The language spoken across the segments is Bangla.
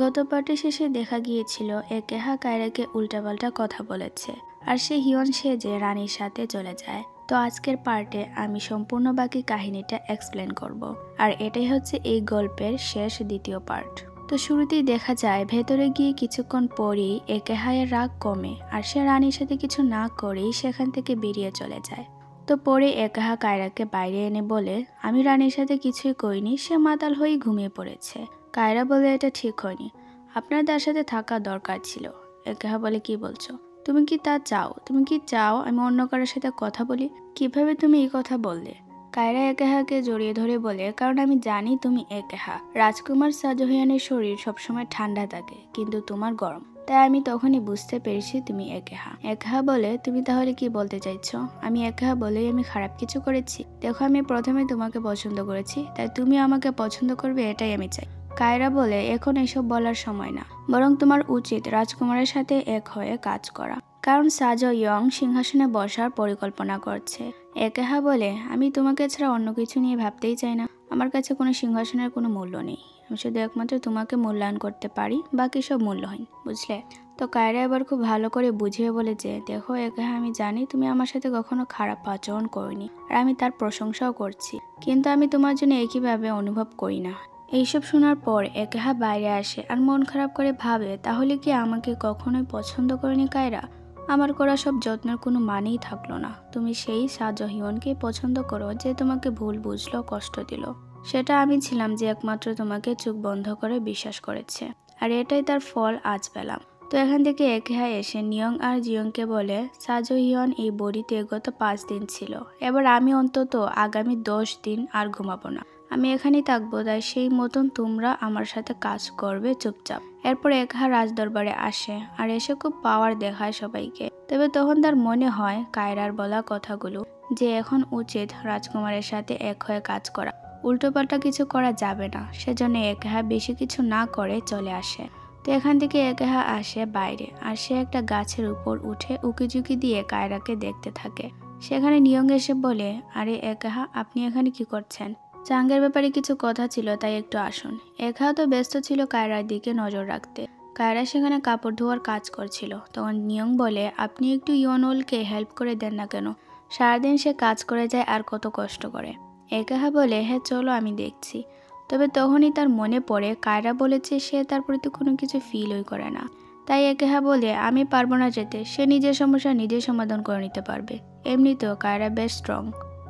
গত পার্টি শেষে দেখা গিয়েছিল একেহা কায়রাকে উল্টাপাল্টা কথা বলেছে আর সে হিয়ন সেজে রানীর সাথে চলে যায়। তো আজকের পার্টে আমি সম্পূর্ণ বাকি কাহিনীটা এক্সপ্লেন করব, আর এটাই হচ্ছে এই গল্পের শেষ দ্বিতীয় পার্ট। তো শুরুতেই দেখা যায় ভেতরে গিয়ে কিছুক্ষণ পরই একেহায়ের রাগ কমে আর সে রানীর সাথে কিছু না করেই সেখান থেকে বেরিয়ে চলে যায়। তো পরে একাহা কায়রাকে বাইরে এনে বলে, আমি রানীর সাথে কিছুই করিনি, সে মাতাল হয়ে ঘুমিয়ে পড়েছে। কায়রা বলে, এটা ঠিক হয়নি, আপনার তার সাথে থাকা দরকার ছিল। একাহা বলে, কি বলছো? তুমি কি তা চাও? তুমি কি চাও আমি অন্য কারোর সাথে কথা বলি? কিভাবে তুমি এই কথা বললে? কায়রা একাহাকে জড়িয়ে ধরে বলে, কারণ আমি জানি তুমি একাহা। রাজকুমার সাজোহিয়ানের শরীর সবসময় ঠান্ডা থাকে, কিন্তু তোমার গরম, তাই আমি তখনই বুঝতে পেরেছি তুমি একাহা। একাহা বলে, তুমি তাহলে কি বলতে চাইছো? আমি একাহা বলে, আমি খারাপ কিছু করেছি? দেখো, আমি প্রথমে তোমাকে পছন্দ করেছি, তাই তুমি আমাকে পছন্দ করবে এটাই আমি চাই। কায়রা বলে, এখন এসব বলার সময় না, বরং তোমার উচিত রাজকুমারের সাথে এক হয়ে কাজ করা, কারণ সাজো ইয়ং সিংহাসনে বসার পরিকল্পনা করছে। একাহা বলে, আমি তোমাকে ছাড়া অন্য কিছু নিয়ে ভাবতেই চাই না। আমার কাছে কোনো সিংহাসনের কোনো মূল্য নেই, আমি শুধু একমাত্র তোমাকে মূল্যায়ন করতে পারি, বাকি সব মূল্যহীন, বুঝলে? তো কায়রা এবার খুব ভালো করে বুঝিয়ে বলে যে, দেখো একাহা, আমি জানি তুমি আমার সাথে কখনো খারাপ আচরণ করোনি, আর আমি তার প্রশংসাও করছি, কিন্তু আমি তোমার জন্য একইভাবে অনুভব করি না। এইসব শোনার পর একাহা বাইরে আসে আর মন খারাপ করে ভাবে, তাহলে কি আমাকে কখনোই পছন্দ করেনি কায়রা? আমার করা সব যত্নের কোনো মানেই থাকলো না। তুমি সেই সাজো হিয়নকে পছন্দ করো যে তোমাকে ভুল বুঝলো, কষ্ট দিল। সেটা আমি ছিলাম যে একমাত্র তোমাকে চোখ বন্ধ করে বিশ্বাস করেছে, আর এটাই তার ফল আজ পেলাম। তো এখান থেকে একেহা এসে নিয়ং আর জিয়ংকে বলে, সাজো হিয়ন এই বড়িতে গত 5 দিন ছিল, এবার আমি অন্তত আগামী 10 দিন আর ঘুমাবো না, আমি এখানেই থাকবো, তাই সেই মতন তোমরা আমার সাথে কাজ করবে চুপচাপ। এরপর একাহা রাজদরবারে আসে আর এসে খুব পাওয়ার দেখায় সবাইকে। তবে তখন তার মনে হয় কায়রার বলা কথাগুলো, যে এখন উচিত রাজকুমারের সাথে এক হয়ে কাজ করা, উল্টোপাল্টা কিছু করা যাবে না। সেজন্য একাহা বেশি কিছু না করে চলে আসে। তো এখান থেকে একাহা আসে বাইরে আর সে একটা গাছের উপর উঠে উকিঝুঁকি দিয়ে কায়রাকে দেখতে থাকে। সেখানে নিয়ং এসে বলে, আরে একাহা, আপনি এখানে কি করছেন? চাঙ্গের ব্যাপারে কিছু কথা ছিল, তাই একটু আসুন। একাহা তো ব্যস্ত ছিল কায়রার দিকে নজর রাখতে। কায়রা সেখানে কাপড় ধোয়ার কাজ করছিল। তখন নিয়ং বলে, আপনি একটু ইয়নওলকে হেল্প করে দেন না কেন? সারাদিন সে কাজ করে যায় আর কত কষ্ট করে। একাহা বলে, হ্যাঁ চলো, আমি দেখছি। তবে তখনই তার মনে পড়ে কায়রা বলেছে সে তার প্রতি কোনো কিছু ফিলই করে না। তাই একাহা বলে, আমি পারবো না যেতে, সে নিজের সমস্যা নিজেই সমাধান করে নিতে পারবে। এমনিতেও কায়রা বেশ স্ট্রং।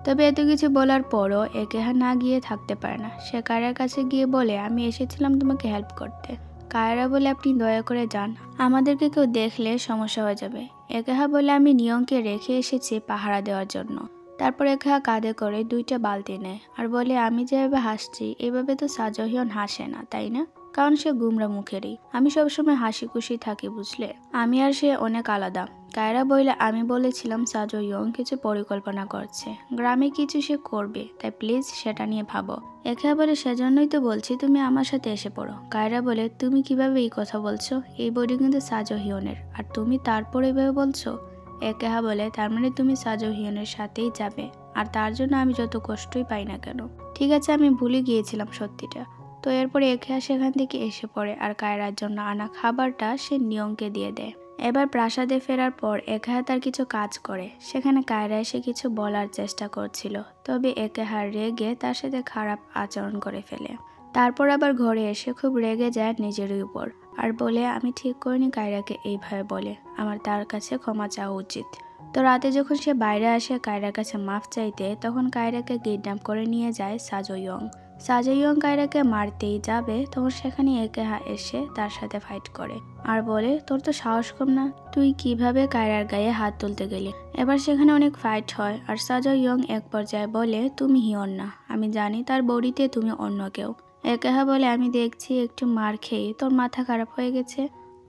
তবে এত কিছু বলার পরও একেহা না গিয়ে থাকতে পারে না। সে কায়রার কাছে গিয়ে বলে, আমি এসেছিলাম তোমাকে হেল্প করতে। কায়রা বলে, আপনি দয়া করে যান, আমাদেরকে কেউ দেখলে সমস্যা হয়ে যাবে। একেহা বলে, আমি নিয়মকে রেখে এসেছি পাহারা দেওয়ার জন্য। তারপর একেহা কাঁধে করে 2টা বালতি নেয় আর বলে, আমি যেভাবে হাসছি এভাবে তো সাজো হিয়ন হাসে না, তাই না? কারণ সে গুমরা মুখেরই, আমি সবসময় হাসি খুশি থাকি, বুঝলে? আমি আর সে অনেক আলাদা। কায়রা বলে, আমি বলেছিলাম সাজো ইয়ং কিছু পরিকল্পনা করছে, গ্রামে কিছু সে করবে, তাই প্লিজ সেটা নিয়ে ভাবো। একেহা বলে, সেজন্যই তো বলছি তুমি আমার সাথে এসে পড়ো। কায়রা বলে, তুমি কিভাবে এই কথা বলছো? এই বডি কিন্তু সাজো হিয়নের, আর তুমি তারপর এইভাবে বলছো? একেহা বলে, তার মানে তুমি সাজো হিয়নের সাথেই যাবে, আর তার জন্য আমি যত কষ্টই পাই না কেন। ঠিক আছে, আমি ভুলে গিয়েছিলাম সত্যিটা। তো এরপরে একেহা সেখান থেকে এসে পড়ে আর কায়রার জন্য আনা খাবারটা সে নিয়ংকে দিয়ে দেয়। এবার প্রাসাদে ফেরার পর একেহা তার কিছু কাজ করে। সেখানে কায়রা এসে কিছু বলার চেষ্টা করছিল, তবে একেহা রেগে তার সাথে খারাপ আচরণ করে ফেলে। তারপর আবার ঘরে এসে খুব রেগে যায় নিজেরই উপর আর বলে, আমি ঠিক করিনি কায়রাকে এইভাবে বলে, আমার তার কাছে ক্ষমা চাওয়া উচিত। তো রাতে যখন সে বাইরে আসে কায়রার কাছে মাফ চাইতে, তখন কায়রাকে কিডন্যাপ করে নিয়ে যায় সাজো ইয়ং। সাজো ইয়ং কায়রাকে মারতেই যাবে, তখন সেখানে একেহা এসে তার সাথে ফাইট করে আর বলে, তোর তো সাহস কম না, তুই কিভাবে কায়রার গায়ে হাত তুলতে গেলি? এবার সেখানে অনেক ফাইট হয় আর সাজো ইয়ং এক পর্যায়ে বলে, তুমি হিয়ন না, আমি জানি তার বডিতে তুমি অন্য কেউ। একেহা বলে, আমি দেখছি একটু মার খেয়ে তোর মাথা খারাপ হয়ে গেছে।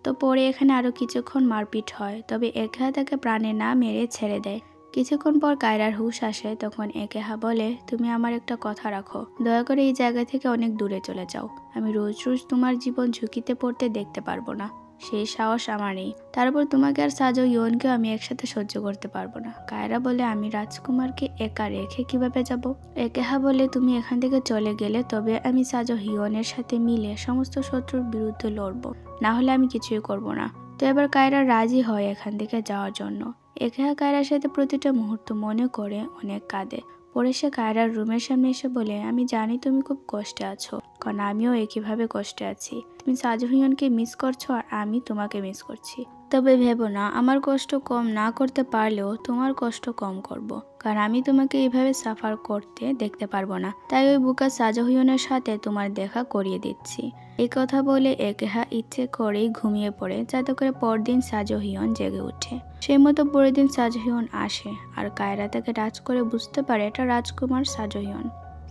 তো পরে এখানে আরো কিছুক্ষণ মারপিট হয়, তবে একেহা তাকে প্রাণে না মেরে ছেড়ে দেয়। কিছুক্ষণ পর কায়রার হুঁশ আসে, তখন একেহা বলে, তুমি আমার একটা কথা রাখো, দয়া করে এই জায়গা থেকে অনেক দূরে চলে যাও, আমি রোজ রোজ তোমার জীবন ঝুঁকিতে পড়তে দেখতে পারবো না। সেই সাহস আমার নেই। তারপর তোমাকে আর সাজো ইয়নকেও আমি একসাথে সহ্য করতে পারবো না। কায়রা বলে আমি রাজকুমারকে একা রেখে কিভাবে যাব? একেহা বলে তুমি এখান থেকে চলে গেলে তবে আমি সাজো হিয়নের সাথে মিলে সমস্ত শত্রুর বিরুদ্ধে লড়বো, না হলে আমি কিছুই করব না। তো এবার কায়রা রাজি হয় এখান থেকে যাওয়ার জন্য। একেহা কায়রার সাথে প্রতিটা মুহূর্ত মনে করে অনেক কাঁদে। পরে সে কায়রার রুমের সামনে এসে বলে আমি জানি তুমি খুব কষ্টে আছো, কারণ আমিও একইভাবে কষ্টে আছি। তুমি সাজো হিয়নকে মিস করছো আর আমি তোমাকে মিস করছি। তবে ভেবো না, আমার কষ্ট কম না করতে পারলেও তোমার কষ্ট কম করব, কারণ আমি তোমাকে এইভাবে সাফার করতে দেখতে পারবো না। তাই ওই বুকা সাজো হিয়নের সাথে তোমার দেখা করিয়ে দিচ্ছি। এই কথা বলে একেহা ইচ্ছে করেই ঘুমিয়ে পড়ে, যাতে করে পরদিন সাজো হিয়ন জেগে ওঠে। সেই মতো পরের দিন সাজো হিয়ন আসে আর কায়রা তাকে টাচ করে বুঝতে পারে এটা রাজকুমার সাজো হিয়ন।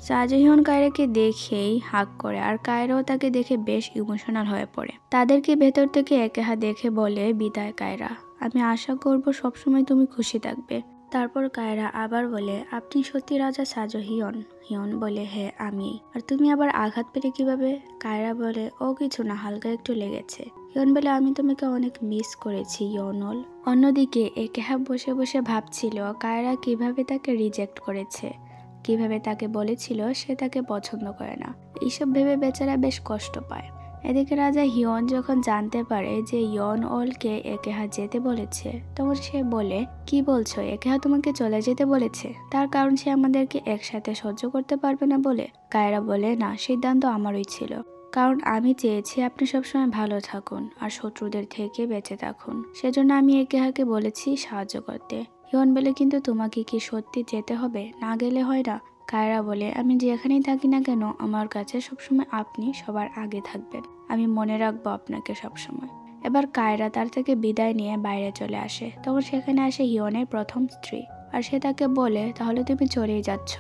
সাজো হিয়ন কায়রাকে দেখেই হাক করে আর কায়রাও তাকে দেখে বেশ ইমোশনাল হয়ে পড়ে। তাদেরকে ভেতর থেকে একেহা দেখে বলে বিদায় কায়রা, আমি আশা করব সবসময় তুমি খুশি থাকবে। তারপর কায়রা আবার বলে আপনি সত্যি রাজা সাজো হিয়ন? হিয়ন বলে হ্যাঁ আমি। আর তুমি আবার আঘাত পেলে কিভাবে? কায়রা বলে ও কিছু না, হালকা একটু লেগেছে। হিয়ন বলে আমি তোমাকে অনেক মিস করেছি ইয়নল। অন্যদিকে একেহা বসে বসে ভাবছিল কায়রা কিভাবে তাকে রিজেক্ট করেছে, কিভাবে তাকে বলেছিল সে তাকে পছন্দ করে না। এইসব ভেবে বেচারা বেশ কষ্ট পায়। এদিকে রাজা হিয়ন যখন জানতে পারে যে ইয়নলকে একেহা যেতে বলেছে, তখন সে বলে কি বলছো, একেহা তোমাকে চলে যেতে বলেছে? তার কারণ সে আমাদেরকে একসাথে সহ্য করতে পারবে না বলে? কায়রা বলে না, সিদ্ধান্ত আমারই ছিল, কারণ আমি চেয়েছি আপনি সবসময় ভালো থাকুন আর শত্রুদের থেকে বেঁচে থাকুন। সেজন্য আমি একেহাকে বলেছি সাহায্য করতে। হিয়ন বলে কিন্তু তোমাকে কি সত্যি যেতে হবে? না গেলে হয় না? কায়রা বলে আমি যেখানেই থাকি না কেন আমার কাছে সবসময় আপনি সবার আগে থাকবেন, আমি মনে রাখবো আপনাকে সবসময়। এবার কায়রা তার থেকে বিদায় নিয়ে বাইরে চলে আসে। তখন সেখানে আসে হিয়নের প্রথম স্ত্রী আর সে তাকে বলে তাহলে তুমি চলেই যাচ্ছ,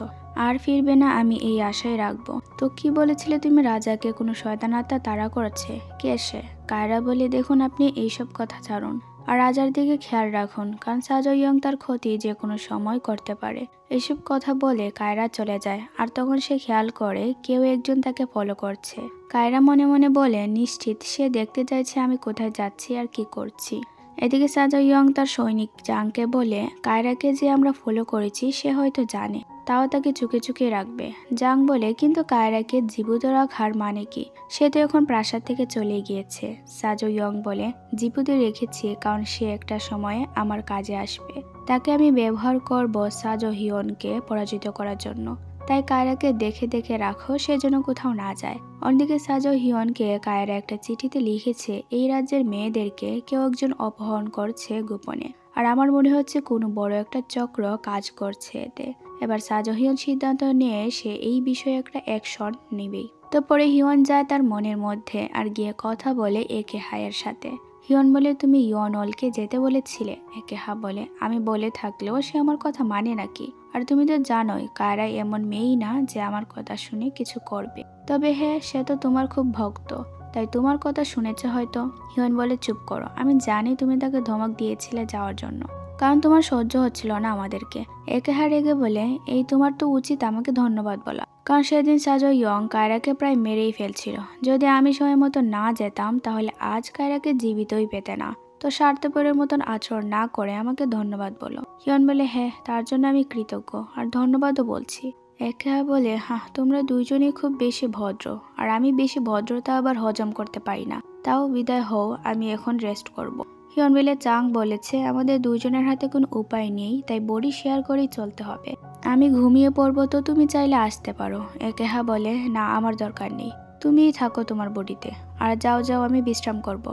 আর ফিরবে না, আমি এই আশায় রাখবো। তো কি বলেছিলে তুমি রাজাকে কোনো শয়তান আত্মা তাড়া করেছে? কে সে? কায়রা বলে দেখুন আপনি এইসব কথা ছাড়ুন আর রাজার দিকে খেয়াল রাখুন, কারণ সাজো ইয়ং তার ক্ষতি যে কোনো সময় করতে পারে। এইসব কথা বলে কায়রা চলে যায় আর তখন সে খেয়াল করে কেউ একজন তাকে ফলো করছে। কায়রা মনে মনে বলে নিশ্চিত সে দেখতে চাইছে আমি কোথায় যাচ্ছি আর কি করছি। এদিকে সাজো ইয়ং তার সৈনিক জাংকে বলে কায়রাকে যে আমরা ফলো করেছি সে হয়তো জানে, তাও তাকে চুকে চুকে রাখবে। জাং বলে কিন্তু কায়রাকে জীবিত রাখার মানে কি? সে তো এখন প্রাসাদ থেকে চলে গিয়েছে। সাজো ইয়ং বলে জীবিত রেখেছি কারণ সে একটা সময়ে আমার কাজে আসবে, তাকে আমি ব্যবহার করব সাজো হিয়নকে পরাজিত করার জন্য। তাই কায়রাকে দেখে দেখে রাখো, সে যেন কোথাও না যায়। অন্যদিকে সাজো হিয়নকে কায়রা একটা চিঠিতে লিখেছে এই রাজ্যের মেয়েদেরকে কেউ একজন অপহরণ করছে গোপনে, আর আমার মনে হচ্ছে কোনো বড় একটা চক্র কাজ করছে এতে। এবার সাজো হিয়ন সিদ্ধান্ত নিয়ে সে এই বিষয়ে একটা অ্যাকশন নেবেই। তো পরে হিয়ন যায় তার মনের মধ্যে আর গিয়ে কথা বলে একেহায়ের সাথে। হিয়ন বলে তুমি ইয়নলকে যেতে বলেছিলে? একেহা বলে আমি বলে থাকলেও সে আমার কথা মানে নাকি? আর তুমি তো জানোই কায়রা এমন মেয়েই না যে আমার কথা শুনে কিছু করবে। তবে হ্যাঁ, সে তো তোমার খুব ভক্ত, তাই তোমার কথা শুনেছে হয়তো। হিয়ন বলে চুপ করো, আমি জানি তুমি তাকে ধমক দিয়েছিলে যাওয়ার জন্য, কারণ তোমার সহ্য হচ্ছিল না আমাদেরকে। একেহা রেগে বলে এই তোমার তো উচিত আমাকে ধন্যবাদ বলা, কারণ সেদিন সাজো ইয়ং কায়রাকে প্রায় মেরেই ফেলছিল। যদি আমি সময় মতো না যেতাম তাহলে আজ কায়রাকে জীবিতই পেতে না। তো স্বার্থপরের মতন আচরণ না করে আমাকে ধন্যবাদ বলো। হিয়ন বলে হ্যাঁ, তার জন্য আমি কৃতজ্ঞ আর ধন্যবাদও বলছি। একেহা বলে হ্যাঁ, তোমরা দুইজনই খুব বেশি ভদ্র আর আমি বেশি ভদ্রতা আবার হজম করতে পারি না। তাও বিদায় হও, আমি এখন রেস্ট করব। হিয়ন বলে চাং বলেছে আমাদের দুজনের হাতে কোনো উপায় নেই, তাই বডি শেয়ার করেই চলতে হবে। আমি ঘুমিয়ে পড়বো, তো তুমি চাইলে আসতে পারো। একেহা বলে না, আমার দরকার নেই, তুমিই থাকো তোমার বডিতে, আর যাও যাও, আমি বিশ্রাম করব।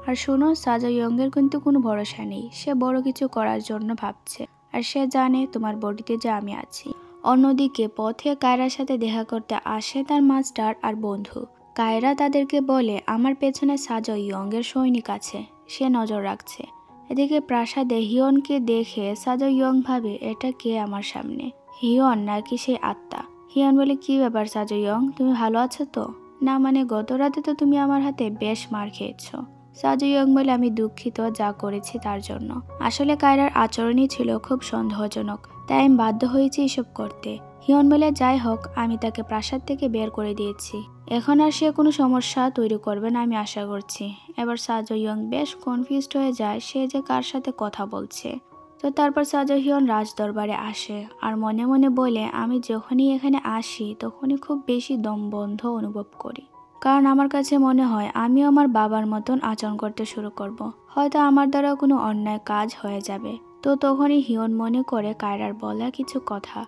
আর শোনো, সাজো ইয়ংয়ের কিন্তু কোনো ভরসা নেই, সে বড় কিছু করার জন্য ভাবছে আর সে জানে তোমার বডিতে যে আমি আছি। অন্যদিকে পথে কায়রার সাথে দেখা করতে আসে তার মাস্টার আর বন্ধু। কায়রা তাদেরকে বলে আমার পেছনে সাজো ইয়ংয়ের সৈনিক আছে, সে নজর রাখছে। এদিকে প্রাসাদে হিয়নকে দেখে সাজো ইয়ং ভাবে এটা কে আমার সামনে, হিয়ন নাকি সেই আত্মা? হিয়ন বলে কি ব্যাপার সাজো ইয়ং, তুমি ভালো আছো তো? না মানে গত রাতে তো তুমি আমার হাতে বেশ মার খেয়েছো। সাজো ইয়ং বলে আমি দুঃখিত যা করেছি তার জন্য। আসলে কায়রার আচরণই ছিল খুব সন্দেহজনক, তাই আমি বাধ্য হয়েছি এসব করতে। হিয়ন বলে যাই হোক, আমি তাকে প্রাসাদ থেকে বের করে দিয়েছি। এখন আর সে কোনো সমস্যা তৈরি করবে না আমি আশা করছি। এবার সাজো ইয়ং বেশ কনফিউজড হয়ে যায় সে যে কার সাথে কথা বলছে। তো তারপর সাজো হিয়ন রাজদরবারে আসে আর মনে মনে বলে, আমি যখনই এখানে আসি তখনই খুব বেশি দম বন্ধ অনুভব করি, কারণ আমার কাছে মনে হয় আমিও আমার বাবার মতন আচরণ করতে শুরু করব। হয়তো আমার দ্বারা কোনো অন্যায় কাজ হয়ে যাবে। তো তখনই হিয়ন মনে করে কায়রার বলা কিছু কথা।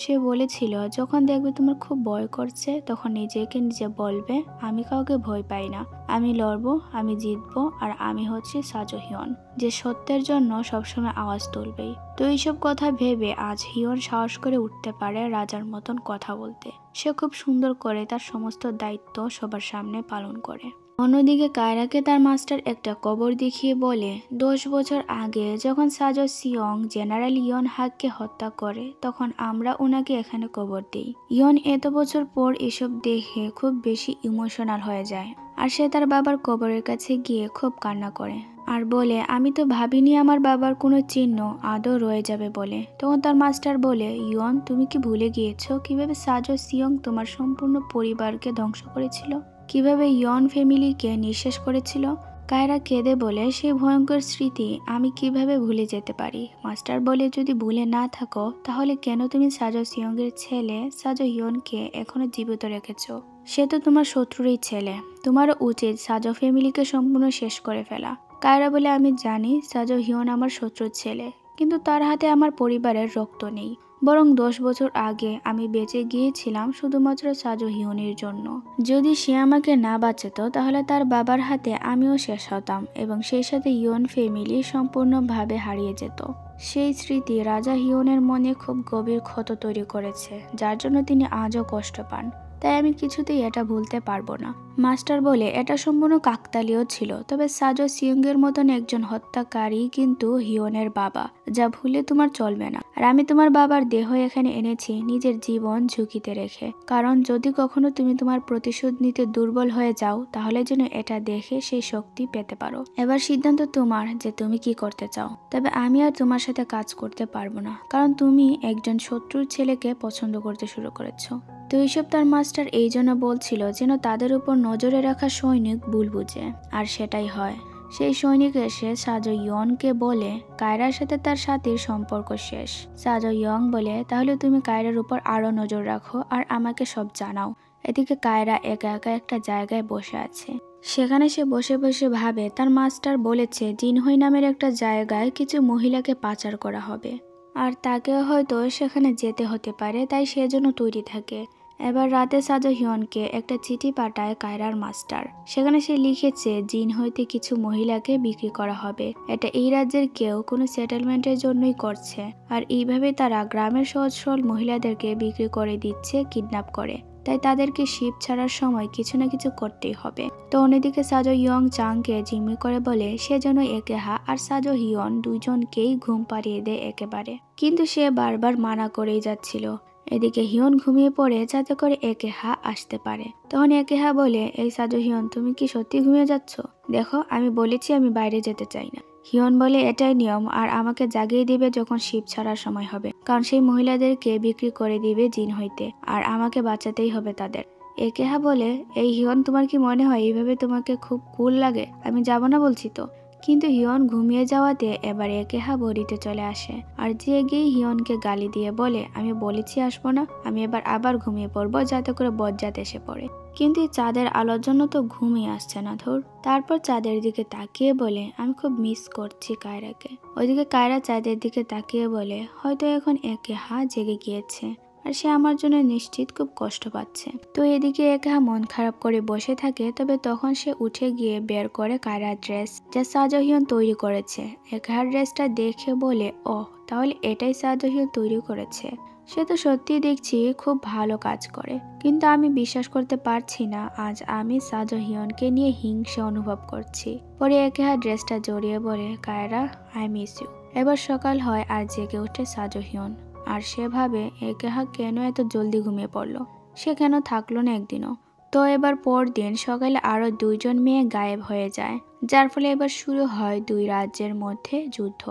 সে বলেছিল, যখন দেখবে তোমার খুব ভয় করছে তখন নিজেকে নিজে বলবে, আমি কাউকে ভয় পাই না, আমি লড়বো, আমি জিতবো, আর আমি হচ্ছি সাজো হিয়ন, যে সত্যের জন্য সবসময় আওয়াজ তুলবেই। তো এইসব কথা ভেবে আজ হিয়ন সাহস করে উঠতে পারে রাজার মতন কথা বলতে। সে খুব সুন্দর করে তার সমস্ত দায়িত্ব সবার সামনে পালন করে। অন্যদিকে কায়রাকে তার মাস্টার একটা কবর দেখিয়ে বলে, 10 বছর আগে যখন সাজো সিয়ং জেনারেল ইয়ন হাককে হত্যা করে তখন আমরা ওনাকে এখানে কবর দিই। ইয়ন এত বছর পর এসব দেখে খুব বেশি ইমোশনাল হয়ে যায় আর সে তার বাবার কবরের কাছে গিয়ে খুব কান্না করে আর বলে, আমি তো ভাবিনি আমার বাবার কোনো চিহ্ন আদৌ রয়ে যাবে বলে। তখন তার মাস্টার বলে, ইয়ন তুমি কি ভুলে গিয়েছো কিভাবে সাজো সিয়ং তোমার সম্পূর্ণ পরিবারকে ধ্বংস করেছিল, কিভাবে ইয়ন ফ্যামিলিকে নিঃশেষ করেছিল? কায়রা কেঁদে বলে, সেই ভয়ঙ্কর স্মৃতি আমি কিভাবে ভুলে যেতে পারি। মাস্টার বলে, যদি ভুলে না থাকো তাহলে কেন তুমি সাজো সিয়ংয়ের ছেলে সাজো হিয়নকে এখনো জীবিত রেখেছো? সে তো তোমার শত্রুরই ছেলে, তোমারও উচিত সাজো ফ্যামিলিকে সম্পূর্ণ শেষ করে ফেলা। কায়রা বলে, আমি জানি সাজো হিয়ন আমার শত্রুর ছেলে, কিন্তু তার হাতে আমার পরিবারের রক্ত নেই, বরং 10 বছর আগে আমি বেঁচে গিয়েছিলাম শুধুমাত্র সাজো হিয়নের জন্য। যদি সে আমাকে না বাঁচাতো তাহলে তার বাবার হাতে আমিও শেষ হতাম এবং সেই সাথে ইয়ন ফ্যামিলি সম্পূর্ণভাবে হারিয়ে যেত। সেই স্মৃতি রাজা হিয়নের মনে খুব গভীর ক্ষত তৈরি করেছে, যার জন্য তিনি আজও কষ্ট পান। তাই আমি কিছুতেই এটা ভুলতে পারবো না। মাস্টার বলে, এটা সম্পূর্ণ কাকতালীয় ছিল, তবে সাজো সিয়ংয়ের মতন একজন হত্যাকারী কিন্তু হিয়নের বাবা, যা ভুলে তোমার চলবে না। আর আমি তোমার বাবার দেহ এখানে এনেছি নিজের জীবন ঝুঁকিতে রেখে, কারণ যদি কখনো তুমি তোমার প্রতিশোধ নিতে দুর্বল হয়ে যাও তাহলে যেন এটা দেখে সেই শক্তি পেতে পারো। এবার সিদ্ধান্ত তোমার যে তুমি কি করতে চাও, তবে আমি আর তোমার সাথে কাজ করতে পারবো না, কারণ তুমি একজন শত্রুর ছেলেকে পছন্দ করতে শুরু করেছো। তো এইসব তার মাস্টার এই জন্য বলছিল যেন তাদের উপর নজরে রাখা সৈনিক ভুল বুঝে, আর সেটাই হয়। সেই সৈনিক এসে সাজো ইয়নকে বলে কায়রার সাথে তার সাথীর সম্পর্ক শেষ। সাজো ইয়ং বলে, তাহলে তুমি কায়রার উপর আরো নজর রাখো আর আমাকে সব জানাও। এদিকে কায়রা একা একা একটা জায়গায় বসে আছে। সেখানে সে বসে বসে ভাবে তার মাস্টার বলেছে জিনহই নামের একটা জায়গায় কিছু মহিলাকে পাচার করা হবে, আর তাকে হয়তো সেখানে যেতে হতে পারে, তাই সেজন্য তৈরি থাকে। এবার রাতে সাজো হিয়নকে একটা চিঠি পাঠায় কায়রার মাস্টার। সেখানে সে লিখেছে জিন হইতে কিছু মহিলাকে বিক্রি করা হবে। এটা এই রাজ্যের কেউ কোনো সেটেলমেন্টের জন্যই করছে, আর এইভাবে তারা গ্রামের সহজ সরল মহিলাদেরকে বিক্রি করে দিচ্ছে কিডন্যাপ করে। তাই তাদেরকে শিপ ছাড়ার সময় কিছু না কিছু করতেই হবে। তো অন্যদিকে সাজো ইয়ং চাংকে জিম্মি করে বলে সে যেন একেহা আর সাজো হিয়ন দুইজনকেই ঘুম পাড়িয়ে দেয় একেবারে, কিন্তু সে বারবার মানা করেই যাচ্ছিল। এদিকে হিয়ন ঘুমিয়ে পড়ে যাতে করে একেহা আসতে পারে। তখন একেহা বলে, এই সাজো হিয়ন তুমি কি সত্যি ঘুমিয়ে যাচ্ছ? দেখো আমি বলেছি আমি বাইরে যেতে চাই না। হিয়ন বলে, এটাই নিয়ম, আর আমাকে জাগিয়ে দিবে যখন শিপ ছাড়ার সময় হবে, কারণ সেই মহিলাদেরকে বিক্রি করে দিবে জিন হইতে, আর আমাকে বাঁচাতেই হবে তাদের। একেহা বলে, এই হিয়ন তোমার কি মনে হয় এইভাবে তোমাকে খুব কুল লাগে? আমি যাব না বলছি তো। কিন্তু হিয়ন ঘুমিয়ে যাওয়াতে এবার একেহা বড়িতে চলে আসে আর জেগেই হিয়নকে গালি দিয়ে বলে, আমি বলেছি আসবো না, আমি এবার আবার ঘুমিয়ে পড়বো যাতে করে বজ্জাত এসে পড়ে। কিন্তু এই চাঁদের আলোর জন্য তো ঘুমিয়ে আসছে না ধুর। তারপর চাঁদের দিকে তাকিয়ে বলে, আমি খুব মিস করছি কায়রাকে। ওইদিকে কায়রা চাঁদের দিকে তাকিয়ে বলে, হয়তো এখন একেহা জেগে গিয়েছে আর সে আমার জন্য নিশ্চিত খুব কষ্ট পাচ্ছে। তো এদিকে একেহা মন খারাপ করে বসে থাকে, তবে তখন সে উঠে গিয়ে বের করে কায়রার ড্রেস, যা সাজো হিয়ন তৈরি করেছে। একেহার ড্রেসটা দেখে বলে, ও তাহলে এটাই সাজো হিয়ন তৈরি করেছে। সে তো সত্যি দেখছি খুব ভালো কাজ করে, কিন্তু আমি বিশ্বাস করতে পারছি না আজ আমি সাজো হিয়নকে নিয়ে হিংসা অনুভব করছি। পরে একেহা ড্রেসটা জড়িয়ে বলে, কায়রা আই মিস ইউ। এবার সকাল হয় আর জেগে ওঠে সাজো হিয়ন, আর সে ভাবে একেহা কেন এত জলদি ঘুমিয়ে পড়লো, সে কেন থাকলো না একদিনও। তো এবার পরদিন সকালে আরো 2জন মেয়ে গায়েব হয়ে যায়, যার ফলে এবার শুরু হয় দুই রাজ্যের মধ্যে যুদ্ধ।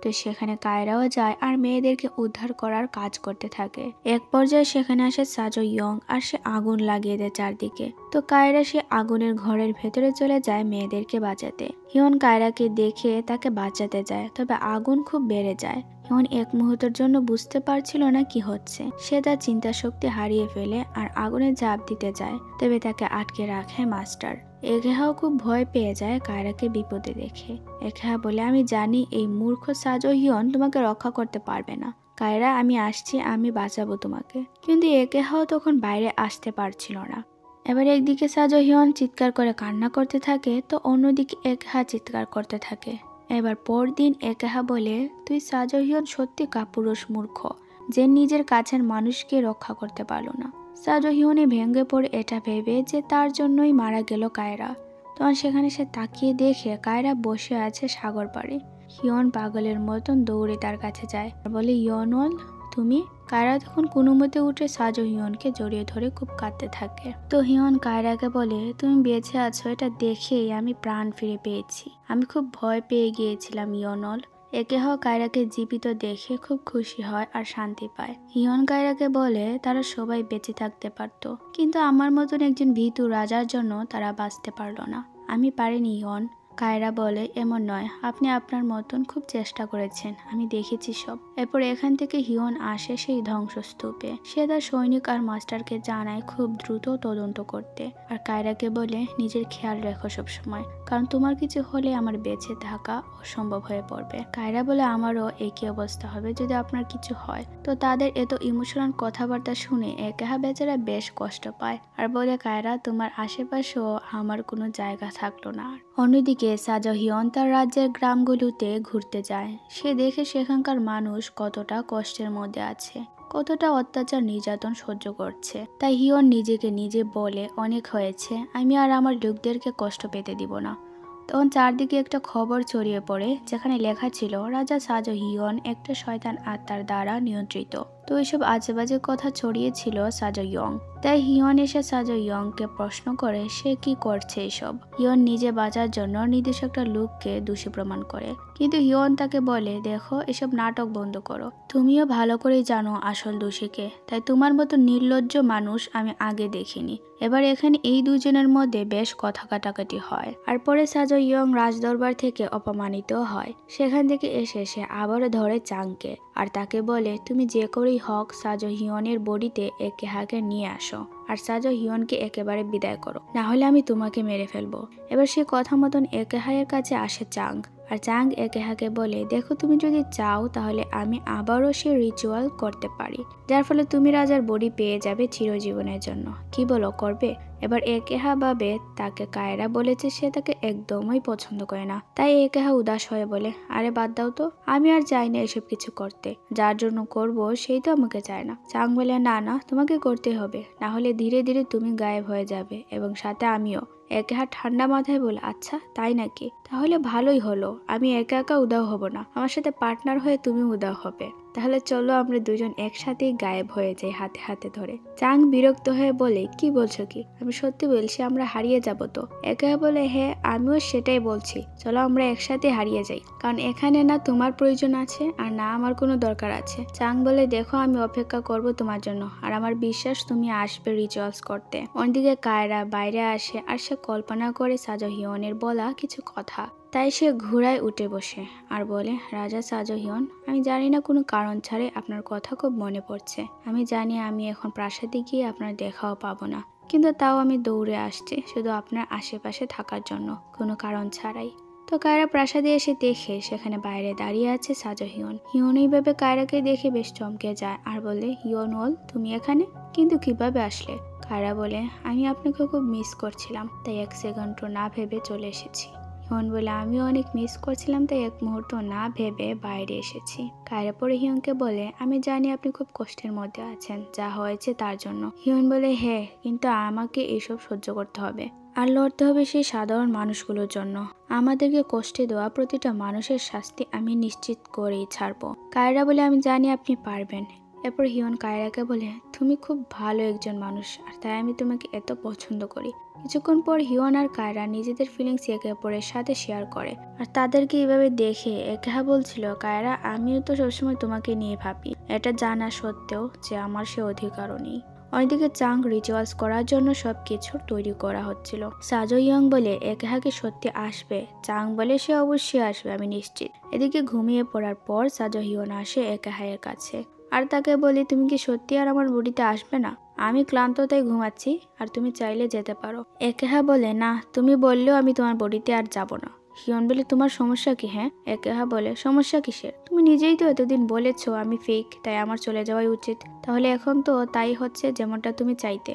তো সেখানে কায়রাও যায় আর মেয়েদেরকে উদ্ধার করার কাজ করতে থাকে। এক পর্যায়ে সেখানে আসে সাজো ইয়ং আর সে আগুন লাগিয়ে দেয় চারদিকে। তো কায়রা সে আগুনের ঘরের ভেতরে চলে যায় মেয়েদেরকে বাঁচাতে। হিয়ন কায়রাকে দেখে তাকে বাঁচাতে যায়, তবে আগুন খুব বেড়ে যায়। হিয়ন এক মুহূর্তের জন্য বুঝতে পারছিল না কি হচ্ছে। সে তার চিন্তা শক্তি হারিয়ে ফেলে আর আগুনে ঝাঁপ দিতে যায়, তবে তাকে আটকে রাখে মাস্টার। একেহাও খুব ভয় পেয়ে যায় কায়রাকে বিপদে দেখে। একেহা বলে, আমি জানি এই মূর্খ সাজো হিয়ন তোমাকে রক্ষা করতে পারবে না। কায়রা, আমি আসছি, আমি বাঁচাবো তোমাকে। কিন্তু একেহাও তখন বাইরে আসতে পারছিল না। এবার একদিকে সাজো হিয়ন চিৎকার করে কান্না করতে থাকে, তো অন্যদিকে একেহা চিৎকার করতে থাকে। এবার পরদিন একেহা বলে, তুই সাজো হিয়ন সত্যি কাপুরুষ মূর্খ, যে নিজের কাছের মানুষকে রক্ষা করতে পারলো না। সাজো হিয়নে ভেঙে পড়ে এটা ভেবে যে তার জন্যই মারা গেল কায়রা। তখন সেখানে সে তাকিয়ে দেখে কায়রা বসে আছে সাগর পাড়ে। হিয়ন পাগলের মতন দৌড়ে তার কাছে যায় আর বলে, ইয়নওয়াল তুমি? কায়রা তখন কোনো মতে উঠে সাজো হিয়নকে জড়িয়ে ধরে খুব কাঁদতে থাকে। তো হিয়ন কায়রাকে বলে, তুমি বেঁচে আছো এটা দেখেই আমি প্রাণ ফিরে পেয়েছি। আমি খুব ভয় পেয়ে গিয়েছিলাম ইয়নল। একেহা কায়রাকে জীবিত দেখে খুব খুশি হয় আর শান্তি পায়। হিয়ন কায়রাকে বলে, তারা সবাই বেঁচে থাকতে পারত, কিন্তু আমার মতন একজন ভীতু রাজার জন্য তারা বাঁচতে পারল না। আমি পারিনি হিয়ন। কায়রা বলে, এমন নয়, আপনি আপনার মতন খুব চেষ্টা করেছেন, আমি দেখেছি সব। এরপর এখান থেকে হিয়ন আসে সেই ধ্বংসস্তূপে। সে তার সৈনিক আর মাস্টারকে জানায় খুব দ্রুত তদন্ত করতে, আর কায়রাকে বলে, নিজের খেয়াল রেখো সবসময়, কারণ তোমার কিছু হলে আমার বেঁচে থাকা অসম্ভব হয়ে পড়বে। কায়রা বলে, আমারও একই অবস্থা হবে যদি আপনার কিছু হয়। তো তাদের এত ইমোশনাল কথাবার্তা শুনে একেহা বেচারা বেশ কষ্ট পায় আর বলে, কায়রা, তোমার আশেপাশেও আমার কোনো জায়গা থাকলো না। অন্যদিকে সাজো হিয়ন তার রাজ্যের গ্রামগুলোতে ঘুরতে যায়। সে দেখে সেখানকার মানুষ কতটা কষ্টের মধ্যে আছে, কতটা অত্যাচার নির্যাতন সহ্য করছে। তাই হিয়ন নিজেকে নিজে বলে, অনেক হয়েছে, আমি আর আমার লোকদেরকে কষ্ট পেতে দিব না। তখন চারদিকে একটা খবর ছড়িয়ে পড়ে, যেখানে লেখা ছিল, রাজা সাজো হিয়ন একটা শয়তান আত্মার দ্বারা নিয়ন্ত্রিত। তো এইসব আজেবাজে কথা ছড়িয়েছিল সাজো ইয়ং। তাই হিয়ন এসে সাজো ইয়ংকে প্রশ্ন করে, সে কি করছে এসব। হিয়ন নিজে বাঁচার জন্য নির্দিষ্ট একটা লোককে দোষী প্রমাণ করে, কিন্তু হিয়ন তাকে বলে, দেখো, এসব নাটক বন্ধ করো। তুমিও ভালো করেই জানো আসল দোষীকে, তাই তোমার মতো নির্লজ্জ মানুষ আমি আগে দেখিনি। এবার এখানে এই দুজনের মধ্যে বেশ কথা কাটাকাটি হয়, আর পরে সাজো ইয়ং রাজদরবার থেকে অপমানিত হয়। সেখান থেকে এসে সে আবারও ধরে চাংকে আর তাকে বলে, তুমি যে করেই হোক সাজো হিয়নের বডিতে একেহাকে নিয়ে আসো আর সাজো হিয়নকে একেবারে বিদায় করো, না হলে আমি তোমাকে মেরে ফেলবো। এবার সে কথা মতন একেহায়ের কাছে আসে চাং, আর চাং একেহাকে বলে, দেখো, তুমি যদি চাও তাহলে আমি আবারও সে রিচুয়াল করতে পারি, যার ফলে তুমি রাজার বডি পেয়ে যাবে চিরজীবনের জন্য। কি বলো, করবে? এবার একেহা ভাবে তাকে কায়রা বলেছে সে তাকে একদমই পছন্দ করে না। তাই একেহা উদাস হয়ে বলে, আরে বাদ দাও তো, আমি আর চাই না এসব কিছু করতে, যার জন্য করব সেই তো আমাকে চায় না। চাং বলে, না না, তোমাকে করতে হবে, না হলে ধীরে ধীরে তুমি গায়েব হয়ে যাবে এবং সাথে আমিও। একেহা ঠান্ডা মাথায় বলে, আচ্ছা তাই নাকি, তাহলে ভালোই হলো, আমি একা একা উদাও হব না, আমার সাথে পার্টনার হয়ে তুমি উদাও হবে। তাহলে চলো আমরা দুজন একসাথেই গায়েব হয়ে যাই হাতে হাতে ধরে। চাং বিরক্ত হয়ে বলে, কি বলছো কি, আমি সত্যি বলছি আমরা হারিয়ে যাব তো। একেহা বলে, হ্যাঁ আমিও সেটাই বলছি, চলো আমরা একসাথে হারিয়ে যাই, কারণ এখানে না তোমার প্রয়োজন আছে আর না আমার কোনো দরকার আছে। চাং বলে, দেখো, আমি অপেক্ষা করব তোমার জন্য, আর আমার বিশ্বাস তুমি আসবে রিচুয়ালস করতে। অন্যদিকে কায়রা বাইরে আসে আর সে কল্পনা করে সাজো হিয়নের বলা কিছু কথা। তাই সে ঘোড়ায় উঠে বসে আর বলে, রাজা সাজো হিয়ন, আমি জানি না কোনো কারণ ছাড়াই আপনার কথা খুব মনে পড়ছে। আমি জানি আমি এখন প্রাসাদে গিয়ে আপনার দেখাও পাবো না, কিন্তু তাও আমি দৌড়ে আসছি শুধু আপনার আশেপাশে থাকার জন্য, কোনো কারণ ছাড়াই। তো কায়রা প্রাসাদে এসে দেখে সেখানে বাইরে দাঁড়িয়ে আছে সাজো হিয়ন। হিয়ন এইভাবে কায়রাকে দেখে বেশ চমকে যায় আর বলে, হিয়নওয়াল, তুমি এখানে কিন্তু কিভাবে আসলে? কায়রা বলে, আমি আপনাকে খুব মিস করছিলাম, তাই এক সেকেন্ড না ভেবে চলে এসেছি। হিয়ন বলে, আমিও অনেক মিস করছিলাম, তাই এক মুহূর্ত না ভেবে বাইরে এসেছি। কায়রা পরে হিয়নকে বলে, আমি জানি আপনি খুব কষ্টের মধ্যে আছেন যা হয়েছে তার জন্য। হিয়ন বলে, হ্যাঁ, কিন্তু আমাকে এসব সহ্য করতে হবে আর লড়তে হবে সেই সাধারণ মানুষগুলোর জন্য। আমাদেরকে কষ্টে দেওয়া প্রতিটা মানুষের শাস্তি আমি নিশ্চিত করেই ছাড়বো। কায়রা বলে, আমি জানি আপনি পারবেন। এরপর হিয়ন কায়রাকে বলে, তুমি খুব ভালো একজন মানুষ আর তাই আমি তোমাকে এত পছন্দ করি। কিছুক্ষণ পর হিয়ন আর কায়রা নিজেদের ফিলিংস একে অপরের সাথে শেয়ার করে, আর তাদেরকে এইভাবে দেখে একেহা বলছিল, কায়রা, আমিও তো সবসময় তোমাকে নিয়ে ভাবি, এটা জানা সত্ত্বেও যে আমার সে অধিকারও নেই। ওইদিকে চাং রিচুয়ালস করার জন্য সবকিছু তৈরি করা হচ্ছিল। সাজো ইয়ং বলে একেহাকে সত্যি আসবে। চাং বলে সে অবশ্যই আসবে, আমি নিশ্চিত। এদিকে ঘুমিয়ে পড়ার পর সাজো হিয়ন আসে একেহায়ের কাছে আর তাকে বলি, তুমি কি সত্যি আর আমার বডিতে আসবে না? আমি ক্লান্ত তাই ঘুমাচ্ছি, আর তুমি চাইলে যেতে পারো। একেহা বলে, না, তুমি বললেও আমি তোমার বডিতে আর যাব না। হিয়ন বলে, তোমার সমস্যা কি? হ্যাঁ। একেহা বলে, সমস্যা কিসের? তুমি নিজেই তো এতদিন বলেছো আমি ফেক, তাই আমার চলে যাওয়াই উচিত। তাহলে এখন তো তাই হচ্ছে যেমনটা তুমি চাইতে।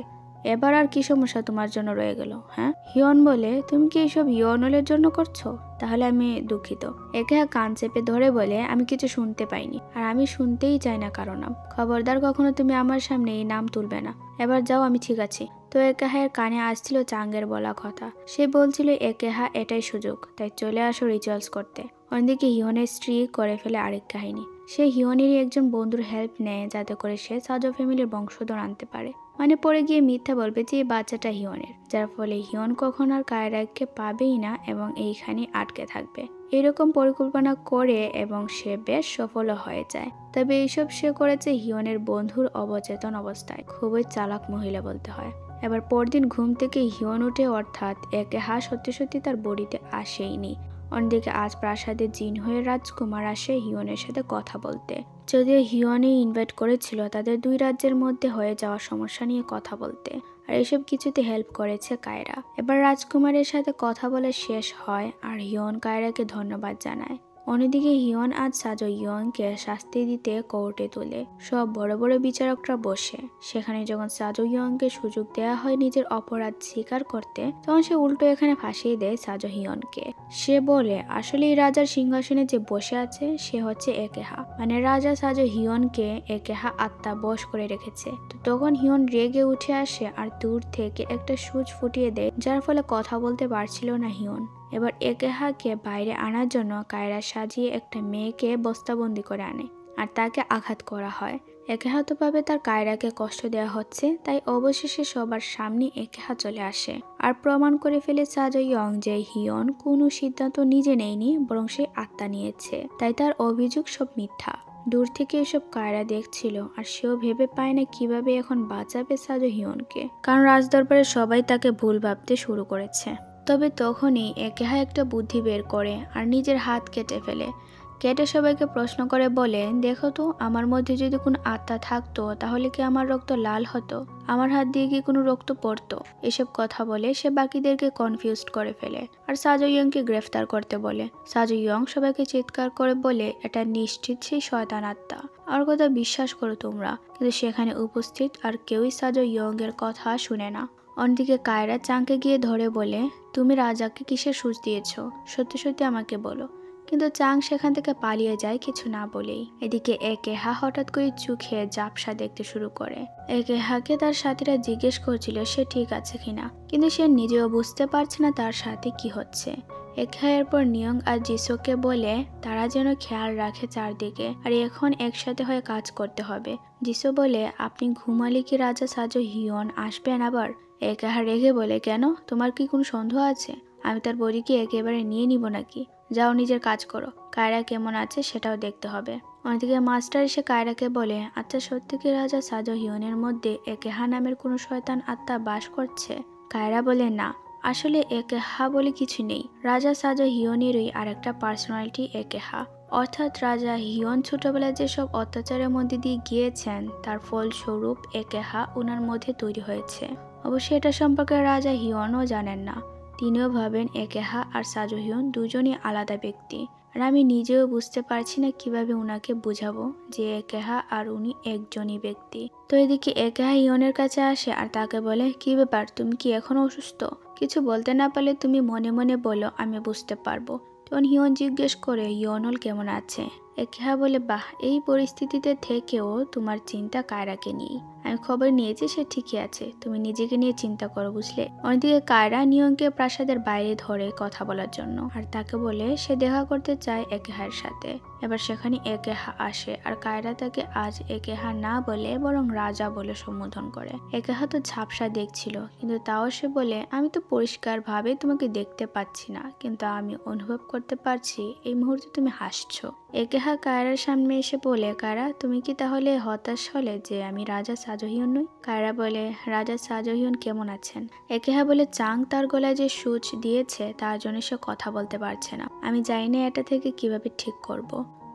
এবার আর কি সমস্যা তোমার জন্য রয়ে গেল? হ্যাঁ। হিয়ন বলে, তুমি কি এইসব ইয়নলের জন্য করছো? তাহলে আমি দুঃখিত। একেহা কান চেপে ধরে বলে, আমি কিছু শুনতে পাইনি, আর আমি শুনতেই চাই না কারো নাম। খবরদার কখনো তুমি আমার সামনে এই নাম তুলবে না। এবার যাও, আমি ঠিক আছি। তো একেহায়ের কানে আসছিল চাঙ্গের বলা কথা। সে বলছিল একেহা এটাই সুযোগ, তাই চলে আসো রিচুয়ালস করতে। অন্যদিকে হিয়নের স্ত্রী করে ফেলে আরেক কাহিনী। সে হিয়নেরই একজন বন্ধুর হেল্প নেয় যাতে করে সে সাজো ফ্যামিলির বংশধর আনতে পারে। মানে পরে গিয়ে মিথ্যা বলবে যে এই বাচ্চাটা হিয়নের, যার ফলে হিয়ন কখন আর কায়রাকে পাবেই না এবং এইখানে আটকে থাকবে। এরকম পরিকল্পনা করে এবং সে বেশ সফল হয়ে যায়। তবে এইসব সে করেছে হিয়নের বন্ধুর অবচেতন অবস্থায়। খুবই চালাক মহিলা বলতে হয়। এবার পরদিন ঘুম থেকে হিয়ন উঠে, অর্থাৎ একেহা সত্যি সত্যি তার বডিতে আসেইনি। অন্যদিকে আজ প্রাসাদে জিন হয়ে রাজকুমার আসে হিয়নের সাথে কথা বলতে। যদিও হিয়নই ইনভাইট করেছিল তাদের দুই রাজ্যের মধ্যে হয়ে যাওয়া সমস্যা নিয়ে কথা বলতে, আর এসব কিছুতে হেল্প করেছে কায়রা। এবার রাজকুমারের সাথে কথা বলে শেষ হয় আর হিয়ন কায়রাকে ধন্যবাদ জানায়। অন্যদিকে হিয়ন আজ সাজো ইয়ংকে শাস্তি দিতে কোর্টে তোলে। সব বড় বড় বিচারকরা বসে। সেখানে যখন সাজো ইয়ংকে সুযোগ দেওয়া হয় নিজের অপরাধ স্বীকার করতে, তখন সে উল্টো এখানে ফাঁসিয়ে দেয় সাজো হিয়নকে। সে বলে, আসলে এই রাজার সিংহাসনে যে বসে আছে সে হচ্ছে একেহা। মানে রাজা সাজো হিয়নকে একেহা আত্মা বশ করে রেখেছে। তো তখন হিয়ন রেগে উঠে আসে আর দূর থেকে একটা সূচ ফুটিয়ে দেয়, যার ফলে কথা বলতে পারছিল না হিয়ন। এবার একেহাকে বাইরে আনার জন্য কায়রা সাজিয়ে একটা মেয়েকে বস্তাবন্দি করে আনে আর তাকে আঘাত করা হয়। একেহা তো ভাবে তার কায়রাকে কষ্ট দেওয়া হচ্ছে, তাই অবশেষে সবার সামনে একেহা চলে আসে আর প্রমাণ করে ফেলে সাজো ইয়ং যে হিয়ন কোনো সিদ্ধান্ত নিজে নেয়নি, বরং সে আত্মা নিয়েছে। তাই তার অভিযোগ সব মিথ্যা। দূর থেকে এসব কায়রা দেখছিল আর সেও ভেবে পায় না কিভাবে এখন বাঁচাবে সাজো হিয়নকে, কারণ রাজদরবারে সবাই তাকে ভুল ভাবতে শুরু করেছে। তবে তখনই একেহা একটা বুদ্ধি বের করে আর নিজের হাত কেটে ফেলে। কেটে সবাইকে প্রশ্ন করে বলে, দেখো তো, আমার মধ্যে যদি কোনো আত্মা থাকতো তাহলে কি আমার রক্ত লাল হতো? আমার হাত দিয়ে কি কোনো রক্ত পড়তো? এসব কথা বলে সে বাকিদেরকে কনফিউজড করে ফেলে আর সাজো ইয়ংকে গ্রেফতার করতে বলে। সাজো ইয়ং সবাইকে চিৎকার করে বলে, এটা নিশ্চিত সেই শয়তান আত্মা, আর কথা বিশ্বাস করো তোমরা। কিন্তু সেখানে উপস্থিত আর কেউই সাজো ইয়ং এর কথা শুনে না। অন্যদিকে কায়রা চাংকে গিয়ে ধরে বলে, তুমি রাজাকে কিসের সুচ দিয়েছ? সত্যি সত্যি আমাকে বলো। কিন্তু চাং সেখান থেকে পালিয়ে যায় কিছু না বলেই। এদিকে একেহা হঠাৎ করে চোখে ঝাপসা দেখতে শুরু করে। একেহাকে তার সাথীরা জিজ্ঞেস করছিল সে ঠিক আছে কিনা, কিন্তু সে নিজেও বুঝতে পারছে না তার সাথে কি হচ্ছে। একেহা এরপর নিয়ং আর জিসোকে বলে তারা যেন খেয়াল রাখে চারদিকে, আর এখন একসাথে হয়ে কাজ করতে হবে। জিসো বলে, আপনি ঘুমালে কি রাজা সাজো হিয়ন আসবেন আবার? একেহা রেগে বলে, কেন, তোমার কি কোনো সন্দেহ আছে? আমি তার বডিকে একেবারে নিয়ে নিব নাকি? যাও নিজের কাজ করো, কায়রা কেমন আছে সেটাও দেখতে হবে। অন্যদিকে মাস্টার এসে কায়রাকে বলে, আচ্ছা সত্যি কি রাজা সাজো হিয়নের মধ্যে একেহা নামের কোনো শয়তান আত্মা বাস করছে? কায়রা বলে, না, আসলে একেহা বলে কিছু নেই। রাজা সাজো হিয়নেরই আরেকটা পার্সোনালিটি একেহা। অর্থাৎ রাজা হিয়ন ছোটবেলায় যেসব অত্যাচারের মধ্যে দিয়ে গিয়েছেন তার ফলস্বরূপ একেহা ওনার মধ্যে তৈরি হয়েছে। অবশ্যই এটা সম্পর্কে রাজা হিয়নও জানেন না। তিনিও ভাবেন একেহা আর সাজো হিয়ন দুজনই আলাদা ব্যক্তি, আর আমি নিজেও বুঝতে পারছি না কিভাবে উনাকে বুঝাবো যে একেহা আর উনি একজনই ব্যক্তি। তো এদিকে একেহা হিয়নের কাছে আসে আর তাকে বলে, কি ব্যাপার, তুমি কি এখনো অসুস্থ? কিছু বলতে না পারলে তুমি মনে মনে বলো, আমি বুঝতে পারবো। তখন হিয়ন জিজ্ঞেস করে ইয়নল কেমন আছে। একেহা বলে, বাহ, এই পরিস্থিতিতে থেকেও তোমার চিন্তা কায়রাকে নিয়ে। আমি খবর নিয়েছি সে ঠিকই আছে, তুমি নিজেকে নিয়ে চিন্তা করো, বুঝলে? অন্যদিকে কায়রা নিয়ংকে প্রাসাদের বাইরে ধরে কথা বলার জন্য আর তাকে বলে সে দেখা করতে চায় একেহার সাথে। এবার সেখানে একেহা আসে আর কায়রা তাকে আজ একেহা না বলে বরং রাজা বলে সম্বোধন করে। একেহা তো ঝাপসা দেখছিল, কিন্তু তাও সে বলে, আমি তো পরিষ্কার ভাবে তোমাকে দেখতে পাচ্ছি না, কিন্তু আমি অনুভব করতে পারছি এই মুহূর্তে তুমি হাসছো। একেহা কায়রার সামনে এসে বলে, কায়রা তুমি কি তাহলে হতাশ হলে যে আমি রাজা সাজোহিয়ন নই? কায়রা বলে, রাজা সাজোহিয়ন কেমন আছেন? একেহা বলে, চাং তার গলায় যে সূচ দিয়েছে তার জন্য সে কথা বলতে পারছে না, আমি জানি না এটা থেকে কিভাবে ঠিক করব।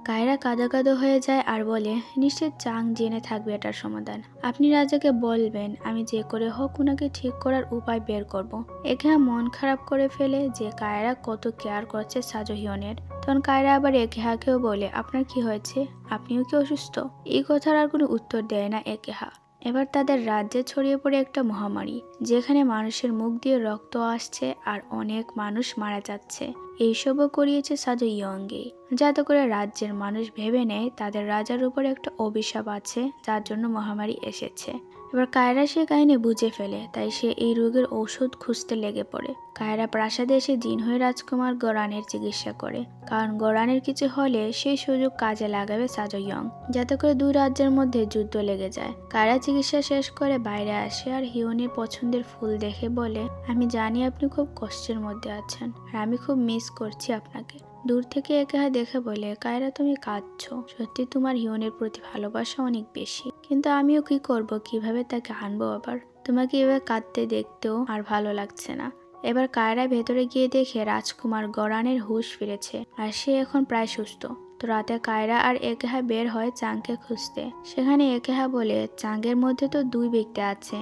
কায়রা কাঁদো কাঁদো হয়ে যায় আর বলে, নিশ্চিত চাং জেনে থাকবে এটার সমাধান। আপনি রাজাকে বলবেন, আমি যে করে হোক ওনাকে ঠিক করার উপায় বের করব। একেহা মন খারাপ করে ফেলে যে কায়রা কত কেয়ার করছে সাজোহিয়নের। তখন কায়রা আবার একেহাকেও বলে, আপনার কি হয়েছে? আপনিও কি অসুস্থ? এই কথার আর কোনো উত্তর দেয় না একেহা। এবার তাদের রাজ্যে ছড়িয়ে পড়ে একটা মহামারী, যেখানে মানুষের মুখ দিয়ে রক্ত আসছে আর অনেক মানুষ মারা যাচ্ছে। এইসবও করিয়েছে সাজো ইয়ংগে, যাতে করে রাজ্যের মানুষ ভেবে নেয় তাদের রাজার উপর একটা অভিশাপ আছে, যার জন্য মহামারী এসেছে। এবার কায়রা সে কাহিনী বুঝে ফেলে, তাই সে এই রোগের ঔষধ খুঁজতে লেগে পড়ে। কায়রা প্রাসাদে এসে জিন হয়ে রাজকুমার গোরানের চিকিৎসা করে, কারণ গোরানের কিছু হলে সেই সুযোগ কাজে লাগাবে সাজো ইয়ং, যাতে করে দুই রাজ্যের মধ্যে যুদ্ধ লেগে যায়। কায়রা চিকিৎসা শেষ করে বাইরে আসে আর হিয়নের পছন্দের ফুল দেখে বলে, আমি জানি আপনি খুব কষ্টের মধ্যে আছেন আর আমি খুব মিস করছি আপনাকে। দূর থেকে একেহা দেখে বলে, কায়রা তুমি কাঁদছো, সত্যি তোমার হিয়নের প্রতি ভালোবাসা অনেক বেশি, কিন্তু আমিও কি করব, কিভাবে তাকে আনবো আবার? তোমাকে এভাবে কাঁদতে দেখতেও আর ভালো লাগছে না। এবার কায়রা ভেতরে গিয়ে দেখে রাজকুমার গরানের হুঁশ ফিরেছে আর সে এখন প্রায় সুস্থ। তো রাতে কায়রা আর একেহা বের হয় চাংকে খুঁজতে। সেখানে একেহা বলে, চাংয়ের মধ্যে তো দুই ব্যক্তি আছে,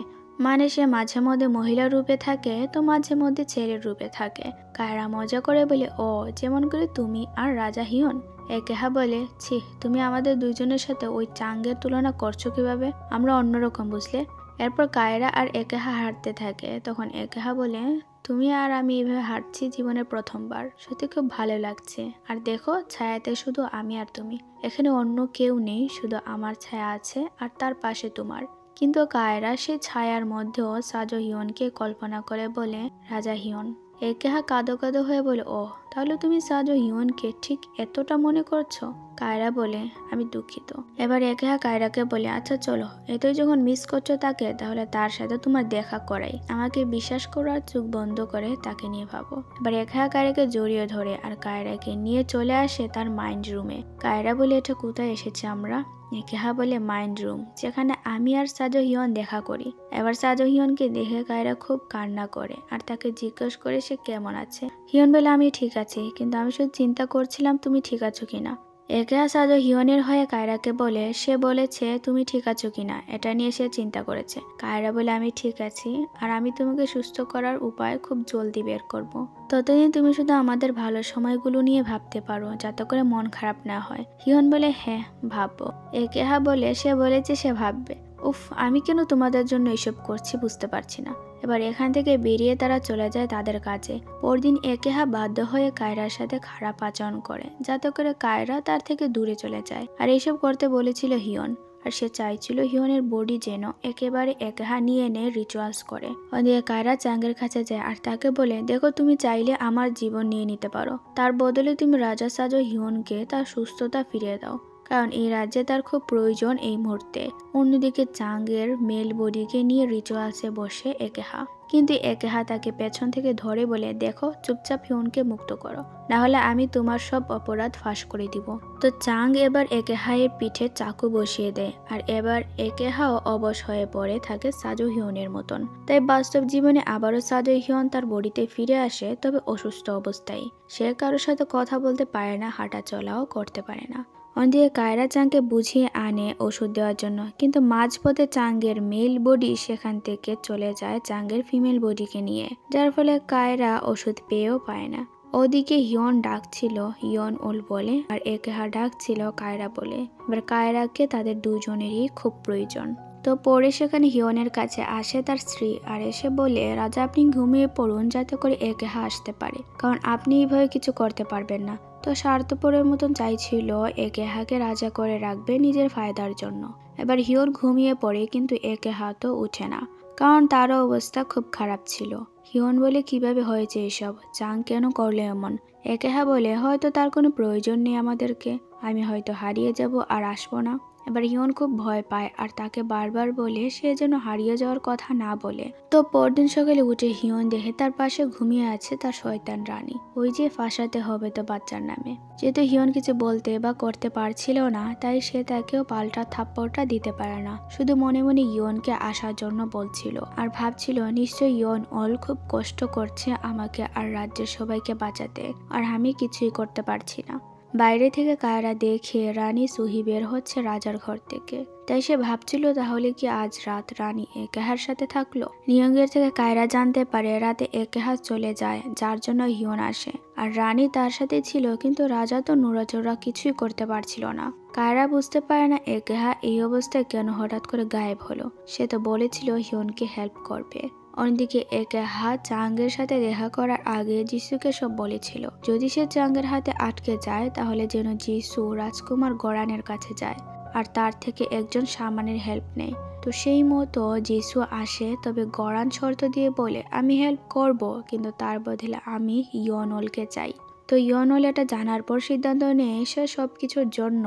মানে সে মাঝে মধ্যে মহিলা রূপে থাকে তো মাঝে মধ্যে ছেলের রূপে থাকে। কায়রা মজা করে বলে, ও যেমন করে তুমি আর রাজা হিয়ন। একেহা বলে, ছি, তুমি আমাদের দুইজনের সাথে ওই চাঙ্গের তুলনা করছো কিভাবে? আমরা অন্যরকম, বুঝলে? এরপর কায়রা আর একেহা হাঁটতে থাকে। তখন একেহা বলে, তুমি আর আমি এভাবে হাঁটছি জীবনের প্রথমবার, সত্যি খুব ভালো লাগছে। আর দেখো, ছায়াতে শুধু আমি আর তুমি, এখানে অন্য কেউ নেই, শুধু আমার ছায়া আছে আর তার পাশে তোমার। কিন্তু কায়রা সেই ছায়ার মধ্যেও সাজো হিয়নকে কল্পনা করে বলে, রাজা হিয়ন। একেহা কাঁদো কাঁদো হয়ে বলে, ও তাহলে তুমি সাজো হিয়নকে ঠিক এতটা মনে করছো? কায়রা বলে, আমি দুঃখিত। এবার একেহা কায়রাকে বলে, আচ্ছা চলো, এতই যখন মিস করছো তাকে, তাহলে তার সাথে তোমার দেখা করাই। আমাকে বিশ্বাস করো আর চোখ বন্ধ করে তাকে নিয়ে ভাবো। এবার একেহা কায়রাকে জড়িয়ে ধরে আর কায়রাকে নিয়ে চলে আসে তার মাইন্ড রুমে। কায়রা বলে, এটা কোথায় এসেছে আমরা? একেহা বলে, মাইন্ড রুম, যেখানে আমি আর সাজো হিয়ন দেখা করি। এবার সাজো হিয়নকে দেখে কায়রা খুব কান্না করে আর তাকে জিজ্ঞেস করে সে কেমন আছে। হিয়ন বলে, আমি ঠিক আছি, কিন্তু আমি শুধু চিন্তা করছিলাম তুমি ঠিক আছো কিনা। একেহা সাজো হিয়নের হয়ে কায়রাকে বলে, সে বলেছে তুমি ঠিক আছো কিনা, এটা নিয়ে সে চিন্তা করেছে। কায়রা বলে, আমি ঠিক আছি আর আমি তোমাকে সুস্থ করার উপায় খুব জলদি বের করব। ততদিন তুমি শুধু আমাদের ভালো সময়গুলো নিয়ে ভাবতে পারো, যাতে করে মন খারাপ না হয়। হিয়ন বলে, হ্যাঁ ভাববো। একেহা বলে, সে বলেছে সে ভাববে। উফ, আমি কেন তোমাদের জন্য এসব করছি বুঝতে পারছি না। এবার এখান থেকে বেরিয়ে তারা চলে যায় তাদের কাছে। পরদিন একেহা বাধ্য হয়ে কায়রার সাথে খারাপ আচরণ করে, যাতে করে কায়রা তার থেকে দূরে চলে যায়। আর এইসব করতে বলেছিল হিয়ন, আর সে চাইছিল হিয়নের বডি যেন একেবারে একেহা নিয়ে এনে রিচুয়ালস করে। ওদিকে কায়রা চাঙ্গের কাছে যায় আর তাকে বলে, দেখো তুমি চাইলে আমার জীবন নিয়ে নিতে পারো, তার বদলে তুমি রাজা সাজো হিয়নকে তার সুস্থতা ফিরিয়ে দাও, কারণ এই রাজ্যে তার খুব প্রয়োজন এই মুহূর্তে। অন্যদিকে চাঙ্গের মেল বডিকে নিয়ে রিচুয়ালসে বসে একেহা, কিন্তু একেহা তাকে পেছন থেকে ধরে বলে, দেখো চুপচাপ হিয়নকে মুক্ত করো, না হলে আমি তোমার সব অপরাধ ফাঁস করে দিব। তো চাং এবার একেহায়ের পিঠে চাকু বসিয়ে দেয় আর এবার একেহাও অবশ হয়ে পড়ে থাকে সাজো হিয়নের মতন। তাই বাস্তব জীবনে আবারও সাজো হিয়ন তার বডিতে ফিরে আসে, তবে অসুস্থ অবস্থায়। সে কারোর সাথে কথা বলতে পারে না, হাঁটা চলাও করতে পারে না। অন্যদিকে কায়রা চাংকে বুঝিয়ে আনে ওষুধ দেওয়ার জন্য, কিন্তু মাঝপথে চাঙ্গের মেল বডি সেখান থেকে চলে যায় চাঙ্গের ফিমেল বডিকে নিয়ে, যার ফলে কায়রা ওষুধ পেয়েও পায় না। ওদিকে হিয়ন ডাকছিল ইয়ন ওল বলে আর একেহা ডাকছিল কায়রা বলে। এবার কায়রাকে তাদের দুজনেরই খুব প্রয়োজন। তো পরে সেখানে হিয়নের কাছে আসে তার স্ত্রী আর এসে বলে, রাজা আপনি ঘুমিয়ে পড়ুন, যাতে করে একেহা আসতে পারে, কারণ আপনি এইভাবে কিছু করতে পারবেন না। তো স্বার্থপরের মতন চাইছিল একেহাকে রাজা করে রাখবে নিজের ফায়দার জন্য। এবার হিয়ন ঘুমিয়ে পড়ে, কিন্তু একেহা তো উঠে না, কারণ তারও অবস্থা খুব খারাপ ছিল। হিয়ন বলে, কিভাবে হয়েছে এসব, চাং কেন করলে এমন? একেহা বলে, হয়তো তার কোনো প্রয়োজন নেই আমাদেরকে, আমি হয়তো হারিয়ে যাব আর আসবো না। এবার হিয়ন খুব ভয় পায় আর তাকে বারবার বলে সে যেন হারিয়ে যাওয়ার কথা না বলে। তো পরদিন সকালে উঠে হিয়ন দেখে তার পাশে ঘুমিয়ে আছে তার শয়তান রানী, ওই যে ফাঁসাতে হবে তো বাচ্চার নামে। যেহেতু হিয়ন কিছু বলতে বা করতে পারছিল না, তাই সে তাকেও পাল্টা থাপ্পড়টা দিতে পারে না, শুধু মনে মনে ইয়নকে আসার জন্য বলছিল আর ভাবছিল নিশ্চয়ই ইয়ন অল খুব কষ্ট করছে আমাকে আর রাজ্যের সবাইকে বাঁচাতে, আর আমি কিছুই করতে পারছি না। বাইরে থেকে কায়রা দেখে রানী সুহি বের হচ্ছে রাজার ঘর থেকে, তাই সে ভাবছিল তাহলে কি আজ রাত রানী একেহার সাথে থাকলো। নিয়ঙ্গের থেকে কায়রা জানতে পারে রাতে একেহা চলে যায়, যার জন্য হিয়ন আসে, আর রানী তার সাথে ছিল, কিন্তু রাজা তো নড়াচড়া কিছুই করতে পারছিল না। কায়রা বুঝতে পারে না একেহা এই অবস্থায় কেন হঠাৎ করে গায়েব হলো, সে তো বলেছিল হিয়নকে হেল্প করবে। অন্যদিকে একেহা চাঙ্গের সাথে দেখা করার আগে যিশুকে সব বলেছিল যদি সে চাঙ্গের হাতে আটকে যায় তাহলে যেন যিশু রাজকুমার গরানের কাছে যায় আর তার থেকে একজন সামানের হেল্প নেয়। তো সেই মতো যিশু আসে, তবে গরান শর্ত দিয়ে বলে আমি হেল্প করব, কিন্তু তার বদলে আমি ইয়নলকে চাই। তো ইয়নল এটা জানার পর সিদ্ধান্ত নেয় সে সবকিছুর জন্য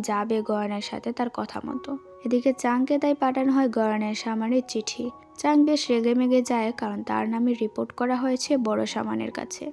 যাবে গরানের সাথে তার কথা মতো। এদিকে চাংকে তাই পাঠানো হয় গরানের সামানের চিঠি। চাং বেশ রেগে মেগে যায়, কারণ তার নামে রিপোর্ট করা হয়েছে বড় সামানের কাছে।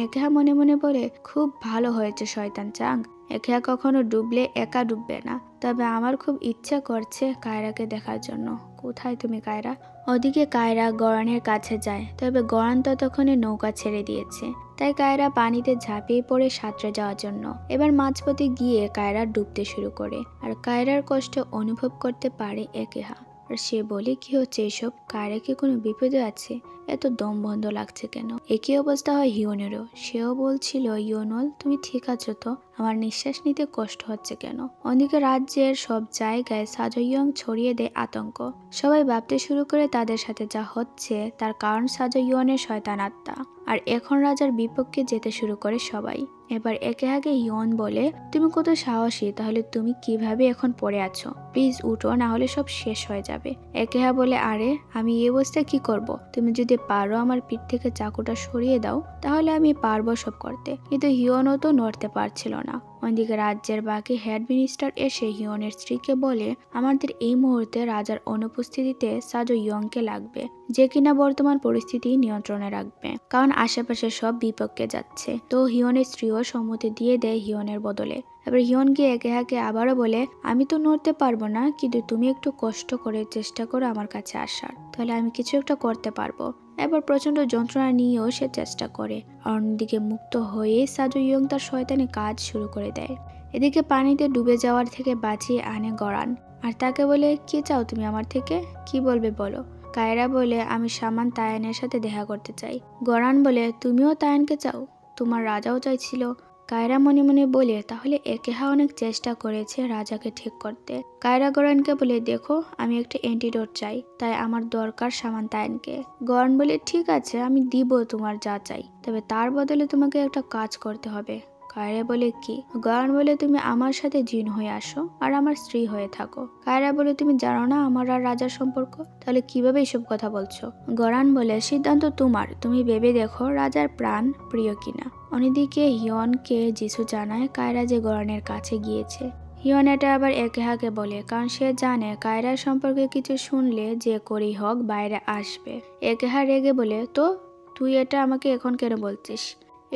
একেহা মনে মনে বলে খুব ভালো হয়েছে শয়তান চাং, একেহা কখনো ডুবলে একা ডুববে না। তবে আমার খুব ইচ্ছা করছে কায়রাকে দেখার জন্য। কোথায় তুমি কায়রা? ওদিকে কায়রা গরানের কাছে যায়, তবে গরান ততক্ষণে নৌকা ছেড়ে দিয়েছে, তাই কায়রা পানিতে ঝাঁপিয়ে পড়ে সাঁতরে যাওয়ার জন্য। এবার মাঝপথে গিয়ে কায়রা ডুবতে শুরু করে, আর কায়রার কষ্ট অনুভব করতে পারে একেহা। আর সে বলে কি হচ্ছে এসব, কায়রা কি কোনো বিপদে আছে? এত দম বন্ধ লাগছে কেন? একই অবস্থা হয় হিয়নেরও, সেও বলছিল ইয়নল তুমি ঠিক আছো তো, আমার নিঃশ্বাস নিতে কষ্ট হচ্ছে কেন? অন্যদিকে রাজ্যের সব জায়গায় সাজইয়ং ছড়িয়ে দেয় আতঙ্ক। সবাই ভাবতে শুরু করে তাদের সাথে যা হচ্ছে তার কারণ সাজইয়নের শয়তান আত্মা, আর এখন রাজার বিপক্ষে যেতে শুরু করে সবাই। এবার একেহাকে হিয়ন বলে তুমি কত সাহসী, তাহলে তুমি কিভাবে এখন পড়ে আছো? প্লিজ উঠো, না হলে সব শেষ হয়ে যাবে। একেহা বলে আরে আমি এই অবস্থায় কি করব? তুমি যদি পারো আমার পিঠ থেকে চাকুটা সরিয়ে দাও তাহলে আমি পারবো সব করতে। কিন্তু হিয়নও তো নড়তে পারছিল না। অন্যদিকে রাজ্যের বাকি হেড মিনিস্টার এসে হিয়নের স্ত্রীকে বলে আমাদের এই মুহূর্তে রাজার অনুপস্থিতিতে সাজইয়ংকে লাগবে, যে কিনা বর্তমান পরিস্থিতি নিয়ন্ত্রণে রাখবে, কারণ আশেপাশে সব বিপক্ষে যাচ্ছে। তো হিয়নের স্ত্রীও সম্মতি দিয়ে দেয় হিয়নের বদলে। এবার হিয়ন গিয়ে একেহাকে আবারও বলে আমি তো নড়তে পারবো না, কিন্তু তুমি একটু কষ্ট করে চেষ্টা করো আমার কাছে আসার, তাহলে আমি কিছু একটা করতে পারবো। এবার প্রচন্ড যন্ত্রণা নিয়েও সে চেষ্টা করে, আর অন্যদিকে মুক্ত হয়ে সাজইয়ং তার শয়তানি কাজ শুরু করে দেয়। এদিকে পানিতে ডুবে যাওয়ার থেকে বাঁচিয়ে আনে গরান, আর তাকে বলে কি চাও তুমি আমার থেকে, কি বলবে বলো। কায়রা বলে আমি সামান তায়ানের সাথে দেখা করতে চাই। গরান বলে তুমিও তায়ানকে চাও? তোমার রাজাও চাইছিল। কায়রা মনে মনে বলে তাহলে একেহা অনেক চেষ্টা করেছে রাজাকে ঠিক করতে। কায়রা গরানকে বলে দেখো আমি একটা অ্যান্টিডোট চাই, তাই আমার দরকার সামান তায়ানকে। গরান বলে ঠিক আছে আমি দিব তোমার যা চাই, তবে তার বদলে তোমাকে একটা কাজ করতে হবে। কায়রা বলে কি? গরান বলে তুমি আমার সাথে জিন হয়ে আসো আর আমার স্ত্রী হয়ে থাকো। কায়রা বলে তুমি জানো না আমার আর রাজার সম্পর্ক, তাহলে কিভাবে এসব কথা বলছো? গরান বলে সিদ্ধান্ত তোমার, তুমি ভেবে দেখো রাজার প্রাণ প্রিয় কিনা। অন্যদিকে হিয়নকে যিশু জানায় কায়রা যে গরানের কাছে গিয়েছে। হিয়ন এটা আবার একেহাকে বলে, কারণ সে জানে কায়রার সম্পর্কে কিছু শুনলে যে করেই হোক বাইরে আসবে। একেহা রেগে বলে তো তুই এটা আমাকে এখন কেন বলছিস?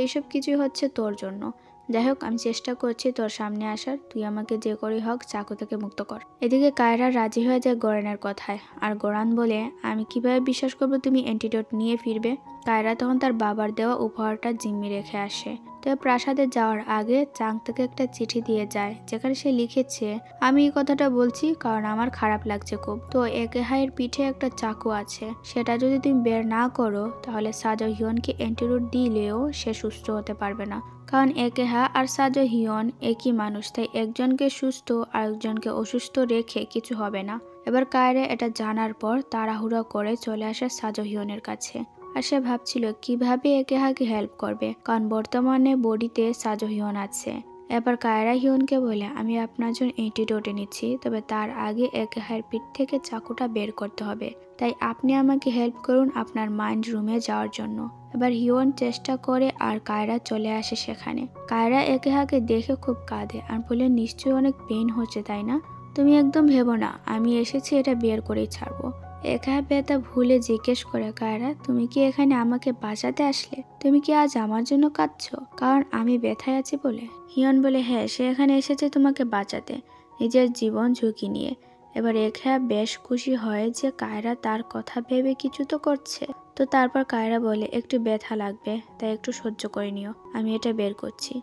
এইসব কিছুই হচ্ছে তোর জন্য। যাই হোক আমি চেষ্টা করছি তোর সামনে আসার, তুই আমাকে যে করেই হোক চাকু থেকে মুক্ত কর। এদিকে কায়রা রাজি হয়ে যায় গরানের কথায়, আর গরান বলে আমি কিভাবে বিশ্বাস করবো তুমি অ্যান্টিডোট নিয়ে ফিরবে। কায়রা তখন তার বাবার দেওয়া উপহারটা জিম্মি রেখে আসে। তবে প্রাসাদে যাওয়ার আগে চাং থেকে একটা চিঠি দিয়ে যায়, যেখানে সে লিখেছে আমি এই কথাটা বলছি কারণ আমার খারাপ লাগছে খুব। তো একেহায়ের পিঠে একটা চাকু আছে, সেটা যদি তুমি বের না করো তাহলে সাজইয়নকে অ্যান্টিডোট দিলেও সে সুস্থ হতে পারবে না, কারণ একেহা আর সাজইয়ন একই মানুষ, তাই একজনকে সুস্থ আর একজনকে অসুস্থ রেখে কিছু হবে না। এবার কায়রা এটা জানার পর তাড়াহুড়ো করে চলে আসে সাজইয়নের কাছে, আর সে ভাবছিল কিভাবে একেহাকে হেল্প করবে, কারণ বর্তমানে বডিতে সাজইয়ন আছে। এবার কায়রা হিয়নকে বলে আমি আপনার জন্য অ্যান্টিডোট এনেছি, তবে তার আগে একেহার পিঠ থেকে চাকুটা বের করতে হবে, তাই আপনি আমাকে হেল্প করুন আপনার মাইন্ড রুমে যাওয়ার জন্য। এবার হিয়ন চেষ্টা করে আর কায়রা চলে আসে সেখানে। কায়রা একেহাকে দেখে খুব কাঁদে আর বলে নিশ্চয়ই অনেক পেইন হচ্ছে তাই না? তুমি একদম ভেবো না আমি এসেছি এটা বের করেই ছাড়বো। একা ব্যথা ভুলে জিজ্ঞেস করে কায়রা, তুমি কি এখানে আমাকে বাঁচাতে আসলে? তুমি কি আজ আমার জন্য কাঁদছো কারণ আমি ব্যথায় আছি বলে? হিয়ন বলে, হ্যাঁ, সে এখানে এসেছে তোমাকে বাঁচাতে, নিজের জীবন ঝুঁকি নিয়ে। এবার একা বেশ খুশি হয় যে কায়রা তার কথা ভেবে কিছু তো করছে। তো তারপর কায়রা বলে, একটু ব্যথা লাগবে, তাই একটু সহ্য করে নিও, আমি এটা বের করছি।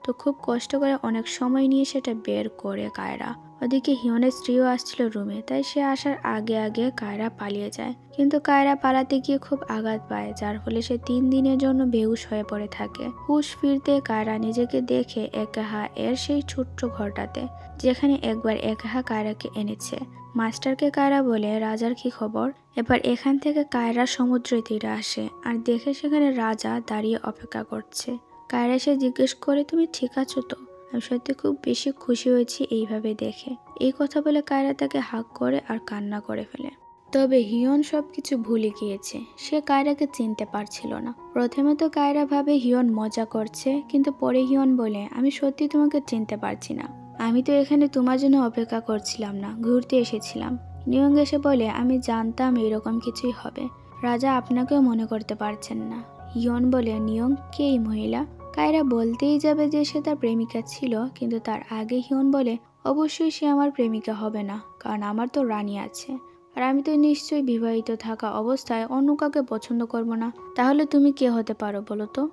তো খুব কষ্ট করে অনেক সময় নিয়ে সেটা বের করে কায়রা। ওদিকে হিয়নের স্ত্রীও আসছিল রুমে, তাই সে আসার আগে আগে কায়রা পালিয়ে যায়। কিন্তু কায়রা পালাতে গিয়ে খুব আঘাত পায়, যার ফলে সে 3 দিনের জন্য বেহুশ হয়ে পড়ে থাকে। হুশ ফিরতে কায়রা নিজেকে দেখে একাহা এর সেই ছোট্ট ঘরটাতে, যেখানে একবার একাহা কায়রাকে এনেছে। মাস্টারকে কায়রা বলে, রাজার কি খবর? এবার এখান থেকে কায়রা সমুদ্রের তীরে আসে আর দেখে সেখানে রাজা দাঁড়িয়ে অপেক্ষা করছে। কায়রা সে জিজ্ঞেস করে, তুমি ঠিক আছো তো? আমি সত্যি খুব বেশি খুশি হয়েছি এইভাবে দেখে। এই কথা বলে কায়রা তাকে হাগ করে আর কান্না করে ফেলে। তবে হিয়ন সবকিছু ভুলে গিয়েছে, সে কায়রাকে চিনতে পারছিল না। প্রথমে তো কায়রা ভাবে হিয়ন মজা করছে, কিন্তু পরে হিয়ন বলে, আমি সত্যি তোমাকে চিনতে পারছি না। আমি তো এখানে তোমার জন্য অপেক্ষা করছিলাম না, ঘুরতে এসেছিলাম। নিয়ং এসে বলে, আমি জানতাম এরকম কিছুই হবে। রাজা আপনাকেও মনে করতে পারছেন না। হিয়ন বলে, নিয়ং কে এই মহিলা? কায়রা বলতেই যাবে যে সে তার প্রেমিকা ছিল, কিন্তু তার আগে হিয়ন বলে, অবশ্যই সে আমার প্রেমিকা হবে না, কারণ আমার তো রানী আছে, আর আমি তো নিশ্চয়ই বিবাহিত থাকা অবস্থায় অন্য কাউকে পছন্দ করব না। তাহলে তুমি কে হতে পারো বলো তো?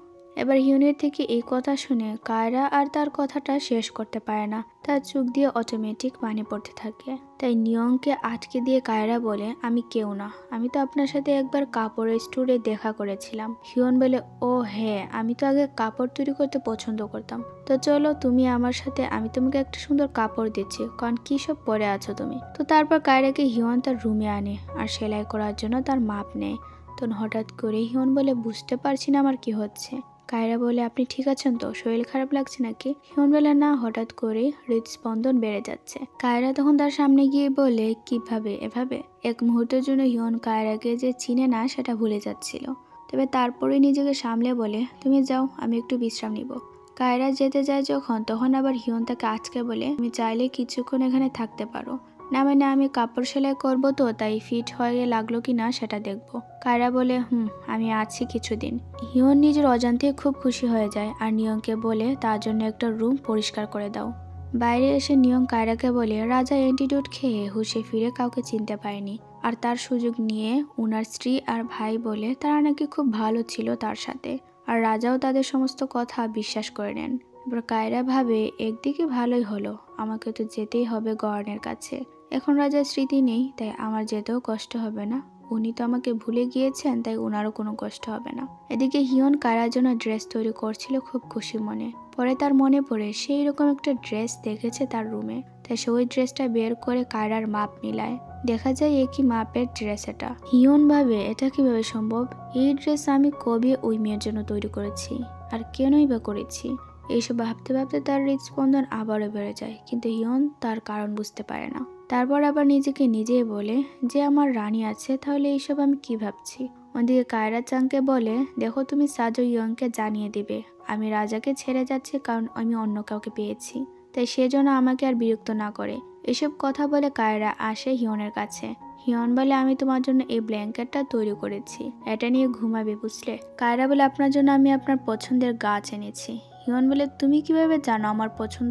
এবার হিয়নের থেকে এই কথা শুনে কায়রা আর তার কথাটা শেষ করতে পারে না, তার চোখ দিয়ে অটোমেটিক পানি পড়তে থাকে। তাই নিয়ংকে আটকে দিয়ে কায়রা বলে, আমি কেউ না, আমি তো আপনার সাথে একবার কাপড়ের স্টোরে দেখা করেছিলাম। হিয়ন বলে, ও হ্যাঁ, আমি তো আগে কাপড় তৈরি করতে পছন্দ করতাম। তো চলো তুমি আমার সাথে, আমি তোমাকে একটা সুন্দর কাপড় দিচ্ছি, কারণ কি সব পরে আছো তুমি। তো তারপর কায়রাকে হিয়ন তার রুমে আনে আর সেলাই করার জন্য তার মাপ নেয়। তখন হঠাৎ করে হিয়ন বলে, বুঝতে পারছি না আমার কি হচ্ছে। কায়রা বলে, আপনি ঠিক আছেন তো? শরীর খারাপ লাগছে নাকি? হিয়ন বলে, না, হঠাৎ করে হৃদস্পন্দন বেড়ে যাচ্ছে। কায়রা তখন তার সামনে গিয়ে বলে, কিভাবে এভাবে? এক মুহূর্তের জন্য হিয়ন কায়রাকে যে চিনে না সেটা ভুলে যাচ্ছিল। তবে তারপরে নিজেকে সামলে বলে, তুমি যাও, আমি একটু বিশ্রাম নিব। কায়রা যেতে যায় যখন, তখন আবার হিয়ন তাকে আজকে বলে, তুমি চাইলে কিছুক্ষণ এখানে থাকতে পারো। না মানে আমি কাপড় সেলাই করবো তো, তাই ফিট হয়ে লাগলো কি না সেটা দেখবো। কায়রা বলে, আমি আছি কিছুদিন। হিয়ন নিজের অজান্তে খুব খুশি হয়ে যায় আর নিয়ংকে বলে তার জন্য একটা রুম পরিষ্কার করে দাও। বাইরে এসে নিয়ং কায়রাকে বলে, রাজা অ্যান্টিডোট খেয়ে হুঁশে ফিরে কাউকে চিনতে পারেনি, আর তার সুযোগ নিয়ে উনার স্ত্রী আর ভাই বলে তারা নাকি খুব ভালো ছিল তার সাথে, আর রাজাও তাদের সমস্ত কথা বিশ্বাস করে নেন। এবার কায়রা ভাবে, একদিকে ভালোই হলো, আমাকে তো যেতেই হবে গর্নের কাছে। এখন রাজার স্মৃতি নেই, তাই আমার যেতেও কষ্ট হবে না। উনি তো আমাকে ভুলে গিয়েছেন, তাই ওনারও কোনো কষ্ট হবে না। এদিকে হিয়ন কায়রার জন্য ড্রেস তৈরি করছিল খুব খুশি মনে। পরে তার মনে পড়ে সেই রকম একটা ড্রেস দেখেছে তার রুমে, তাই সে ওই ড্রেসটা বের করে কায়রার মাপ মিলায়। দেখা যায় একই মাপের ড্রেস এটা। হিয়ন ভাবে, এটা কিভাবে সম্ভব? এই ড্রেস আমি কবে ওই মেয়ের জন্য তৈরি করেছি, আর কেনই বা করেছি? এইসব ভাবতে ভাবতে তার হৃদস্পন্দন আবারও বেড়ে যায়, কিন্তু হিয়ন তার কারণ বুঝতে পারে না। তারপর আবার নিজেকে নিজেই বলে, যে আমার রানী আছে, তাহলে এইসব আমি কি ভাবছি। ওদিকে কায়রা চাংকে বলে, দেখো তুমি সাজো ইয়ংকে জানিয়ে দিবে আমি রাজাকে ছেড়ে যাচ্ছি, কারণ আমি অন্য কাউকে পেয়েছি, তাই সেজন্য আমাকে আর বিরক্ত না করে। এসব কথা বলে কায়রা আসে হিয়নের কাছে। হিয়ন বলে, আমি তোমার জন্য এই ব্ল্যাঙ্কেটটা তৈরি করেছি, এটা নিয়ে ঘুমাবে বুঝলে। কায়রা বলে, আপনার জন্য আমি আপনার পছন্দের গাছ এনেছি। হিয়ন বলে, তুমি কিভাবে জানো আমার পছন্দ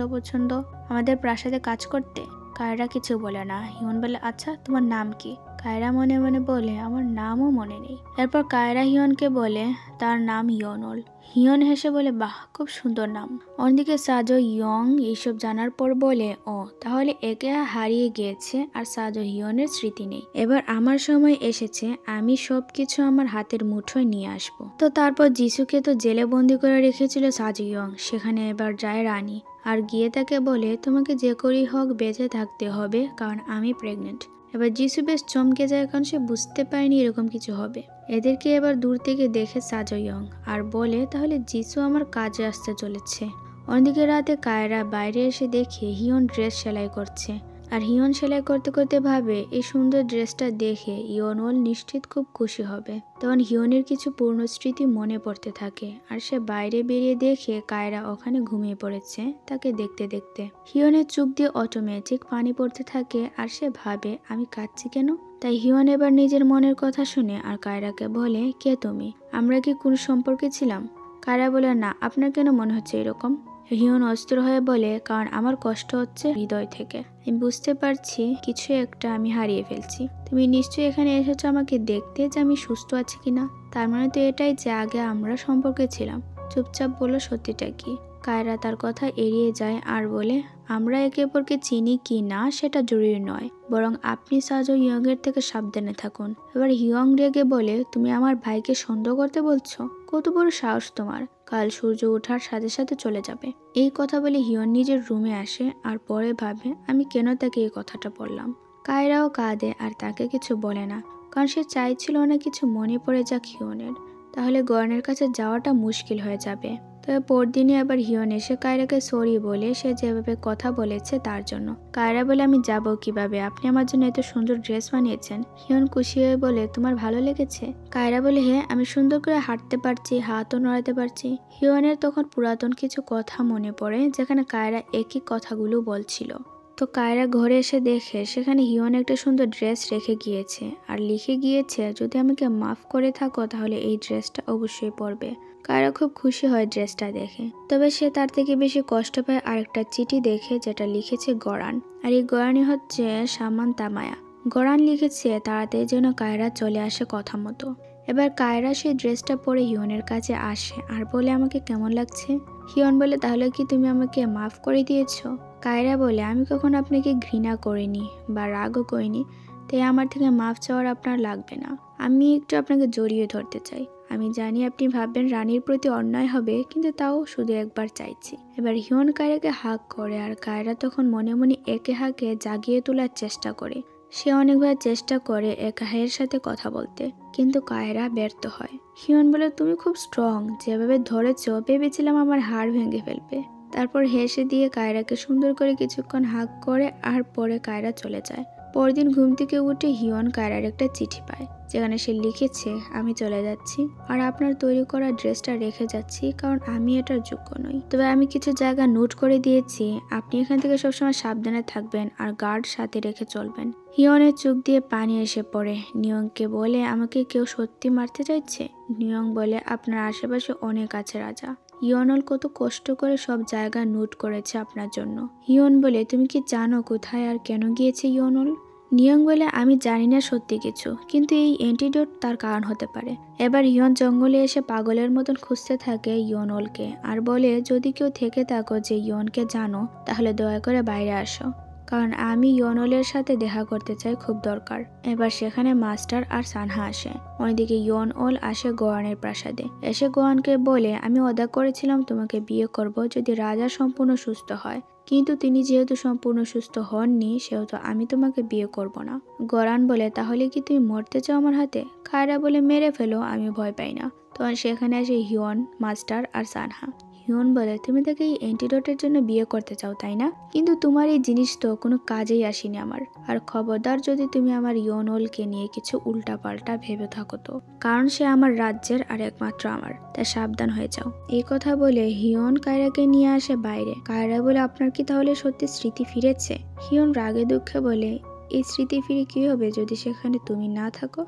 আমাদের প্রাসাদে কাজ করতে? কায়রা কিছু বলে না। হিয়ন বলে, আচ্ছা তোমার নাম কি? কায়রা মনে মনে বলে, আমার নামও মনে নেই। এরপর কায়রা হিয়নকে বলে তার নাম ইয়নল। হিয়ন হেসে বলে, বাহ, খুব সুন্দর নাম। অন্যদিকে সাজো ইয়ং এইসব জানার পর বলে, ও তাহলে একে হারিয়ে গিয়েছে আর সাজো হিয়নের স্মৃতি নেই। এবার আমার সময় এসেছে, আমি সবকিছু আমার হাতের মুঠোয় নিয়ে আসব। তো তারপর যিশুকে তো জেলে বন্দি করে রেখেছিল সাজো ইয়ং, সেখানে এবার যায় রানী আর গিয়ে তাকে বলে, তোমাকে যে করেই হোক বেঁচে থাকতে হবে, কারণ আমি প্রেগনেন্ট। এবার যিশু বেশ চমকে যায়, কারণ সে বুঝতে পারেনি এরকম কিছু হবে। এদেরকে এবার দূর থেকে দেখে সাজো ইয়ং আর বলে, তাহলে যিশু আমার কাজে আসতে চলেছে। অন্যদিকে রাতে কায়রা বাইরে এসে দেখে হিয়ন ড্রেস সেলাই করছে, আর হিয়ন সেলাই করতে করতে ভাবে এই সুন্দর ড্রেসটা দেখে ইয়নওয়াল নিশ্চিত খুব খুশি হবে। তখন হিয়নের কিছু পূর্ণ স্মৃতি মনে পড়তে থাকে আর সে বাইরে বেরিয়ে দেখে কায়রা ওখানে ঘুমিয়ে পড়েছে তাকে দেখতে দেখতে। হিয়নের চোখ দিয়ে অটোমেটিক পানি পড়তে থাকে আর সে ভাবে আমি কাঁদছি কেন। তাই হিয়ন এবার নিজের মনের কথা শুনে আর কায়রাকে বলে, কে তুমি? আমরা কি কোন সম্পর্কে ছিলাম? কায়রা বলে, না, আপনার কেন মনে হচ্ছে এরকম? হিয়ন অস্থির হয়ে বলে, কারণ আমার কষ্ট হচ্ছে হৃদয় থেকে। আমি বুঝতে পারছি কিছু একটা আমি হারিয়ে ফেলছি। তুমি নিশ্চয়ই এখানে এসেছো আমাকে দেখতে যে আমি সুস্থ আছি কিনা। তার মানে তো এটাই যে আগে আমরা সম্পর্কে ছিলাম। চুপচাপ বলো সত্যিটা কি। কায়রা তার কথা এড়িয়ে যায় আর বলে, আমরা একে অপরকে চিনি কি না সেটা জরুরি নয়, বরং আপনি সাজো ইয়ংয়ের থেকে সাবধানে থাকুন। এবার হিয়ং রেগে বলে, তুমি আমার ভাইকে সন্দেহ করতে বলছো? কত বড় সাহস তোমার? কাল সূর্য ওঠার সাথে সাথে চলে যাবে। এই কথা বলে হিয়ন নিজের রুমে আসে আর পরে ভাবে আমি কেন তাকে এই কথাটা বললাম। কায়রাও কাঁদে আর তাকে কিছু বলে না, কারণ সে চাইছিল না কিছু মনে পড়ে যাক হিয়নের, তাহলে গয়নের কাছে যাওয়াটা মুশকিল হয়ে যাবে। তবে পরদিনই আবার হিয়ন এসে কায়রাকে সরি বলে সে যেভাবে কথা বলেছে তার জন্য। কায়রা বলে, আমি যাব কিভাবে? আপনি আমার জন্য এত সুন্দর ড্রেস বানিয়েছেন। হিয়ন খুশি হয়ে বলে, তোমার ভালো লেগেছে? কায়রা বলে, হ্যাঁ, আমি সুন্দর করে হাঁটতে পারছি, হাতও নড়াতে পারছি। হিয়নের তখন পুরাতন কিছু কথা মনে পড়ে যেখানে কায়রা একই কথাগুলো বলছিল। তো কায়রা ঘরে এসে দেখে সেখানে হিয়ন একটা সুন্দর ড্রেস রেখে গিয়েছে আর লিখে গিয়েছে, যদি আমাকে মাফ করে থাকো তাহলে এই ড্রেসটা অবশ্যই পরবে। কায়রা খুব খুশি হয় ড্রেসটা দেখে। তবে সে তার থেকে বেশি কষ্ট পায় আরেকটা চিঠি দেখে যেটা লিখেছে গরান। আর এই গরানই হচ্ছে সামান তামায়া। গরান লিখেছে তাড়াতাড়ি যেন কায়রা চলে আসে কথা মতো। এবার কায়রা সেই ড্রেসটা পরে হিয়নের কাছে আসে আর বলে, আমাকে কেমন লাগছে? হিয়ন বলে, তাহলে কি তুমি আমাকে মাফ করে দিয়েছো? কায়রা বলে, আমি কখনো আপনাকে ঘৃণা করিনি বা রাগও করিনি, তাই আমার থেকে মাফ চাওয়ার আপনার লাগবে না। আমি একটু আপনাকে জড়িয়ে ধরতে চাই। আমি জানি আপনি ভাববেন রানীর প্রতি অন্যায় হবে, কিন্তু তাও শুধু একবার চাইছি। এবার হিয়ন কায়রাকে হাক করে আর কায়রা তখন মনে মনে একে হাকে জাগিয়ে তোলার চেষ্টা করে। সে অনেকবার চেষ্টা করে একাহের সাথে কথা বলতে, কিন্তু কায়রা ব্যর্থ হয়। হিয়ন বলে, তুমি খুব স্ট্রং, যেভাবে ধরেছ ভেবেছিলাম আমার হাড় ভেঙে ফেলবে। তারপর হেসে দিয়ে কায়রাকে সুন্দর করে কিছুক্ষণ হাক করে আর পরে কায়রা চলে যায়। পরদিন ঘুম থেকে উঠে হিয়ন কায়রার একটা চিঠি পায় যেখানে সে লিখেছে, আমি চলে যাচ্ছি আর আপনার তৈরি করা ড্রেসটা রেখে যাচ্ছি, কারণ আমি এটার যোগ্য নই। তবে আমি কিছু জায়গা নোট করে দিয়েছি, আপনি এখান থেকে সবসময় সাবধানে থাকবেন আর গার্ড সাথে রেখে চলবেন। হিয়নের চোখ দিয়ে পানি এসে পড়ে। নিয়ংকে বলে, আমাকে কেউ সত্যি মারতে চাইছে? নিয়ং বলে, আপনার আশেপাশে অনেক আছে রাজা। ইয়নল কত কষ্ট করে সব জায়গা নোট করেছে আপনার জন্য। হিয়ন বলে, তুমি কি জানো কোথায় আর কেন গিয়েছে ইয়নল? নিয়ং বলে, আমি জানি না সত্যি কিছু, কিন্তু এই অ্যান্টিডোট তার কারণ হতে পারে। এবার হিয়ন জঙ্গলে এসে পাগলের মতন খুঁজতে থাকে ইয়নলকে আর বলে, যদি কেউ থেকে থাকো যে ইয়নকে জানো তাহলে দয়া করে বাইরে আসো, কারণ আমি ইয়নলের সাথে দেখা করতে চাই, খুব দরকার। এবার সেখানে মাস্টার আর সানহা আসে। অন্যদিকে ইয়নল আসে গোয়ানের প্রাসাদে। এসে গোয়ানকে বলে, আমি ওয়াদা করেছিলাম তোমাকে বিয়ে করব যদি রাজা সম্পূর্ণ সুস্থ হয়, কিন্তু তিনি যেহেতু সম্পূর্ণ সুস্থ হননি সেহেতু আমি তোমাকে বিয়ে করব না। গোরান বলে, তাহলে কি তুমি মরতে চাও আমার হাতে? কায়রা বলে, মেরে ফেলো, আমি ভয় পাই না। তখন সেখানে আসে হিয়ন, মাস্টার আর সানহা। হিয়ন বলে, তুমি তাকে এই অ্যান্টিডোটের জন্য বিয়ে করতে চাও তাই না? কিন্তু তোমার এই জিনিস তো কোনো কাজেই আসেনি আমার। আর খবরদার যদি তুমি আমার ইয়নলকে নিয়ে কিছু উল্টাপাল্টা ভেবে থাকো তো, কারণ সে আমার রাজ্যের আর একমাত্র আমার, তাই সাবধান হয়ে যাও। এই কথা বলে হিয়ন কায়রাকে নিয়ে আসে বাইরে। কায়রা বলে, আপনার কি তাহলে সত্যি স্মৃতি ফিরেছে? হিয়ন রাগে দুঃখে বলে, এই স্মৃতি ফিরে কি হবে যদি সেখানে তুমি না থাকো?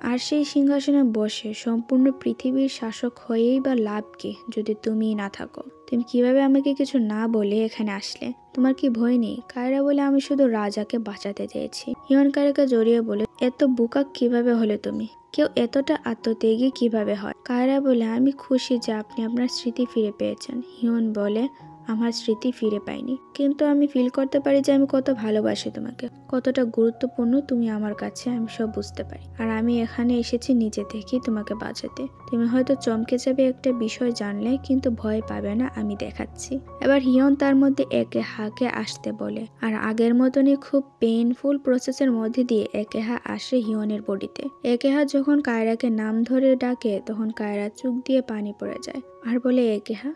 আর সেই সিংহাসনে বসে সম্পূর্ণ পৃথিবীর শাসক হয়েই বা লাভ কি যদি তুমিই না থাকো? তুমি কিভাবে আমাকে কিছু না বলে এখানে আসলে? তোমার কি ভয় নেই? কায়রা বলে, আমি শুধু রাজাকে বাঁচাতে চেয়েছি। হিয়ন কায়রাকে জড়িয়ে বলে, এত বোকা কিভাবে হলে তুমি? কেউ এতটা আত্মত্যাগী কিভাবে হয়? কায়রা বলে, আমি খুশি যে আপনি আপনার স্মৃতি ফিরে পেয়েছেন। হিয়ন বলে, আমার স্মৃতি ফিরে পাইনি, কিন্তু আমি ফিল করতে পারি যে আমি কত ভালোবাসি তোমাকে, কতটা গুরুত্বপূর্ণ তুমি আমার কাছে, আমি সব বুঝতে পারি। আর আমি এখানে এসেছি নিজে থেকেই তোমাকে বাঁচাতে। তুমি হয়তো চমকে যাবে একটা বিষয় জানলে, কিন্তু ভয় পাবে না, আমি দেখাচ্ছি। এবার হিয়ন তার মধ্যে একে হাকে আসতে বলে আর আগের মতনই খুব পেইনফুল প্রসেসের মধ্যে দিয়ে একেহা আসে হিয়নের বডিতে। একেহা যখন কায়রাকে নাম ধরে ডাকে তখন কায়রা চোখ দিয়ে পানি পড়ে যায় আর বলে, একেহা।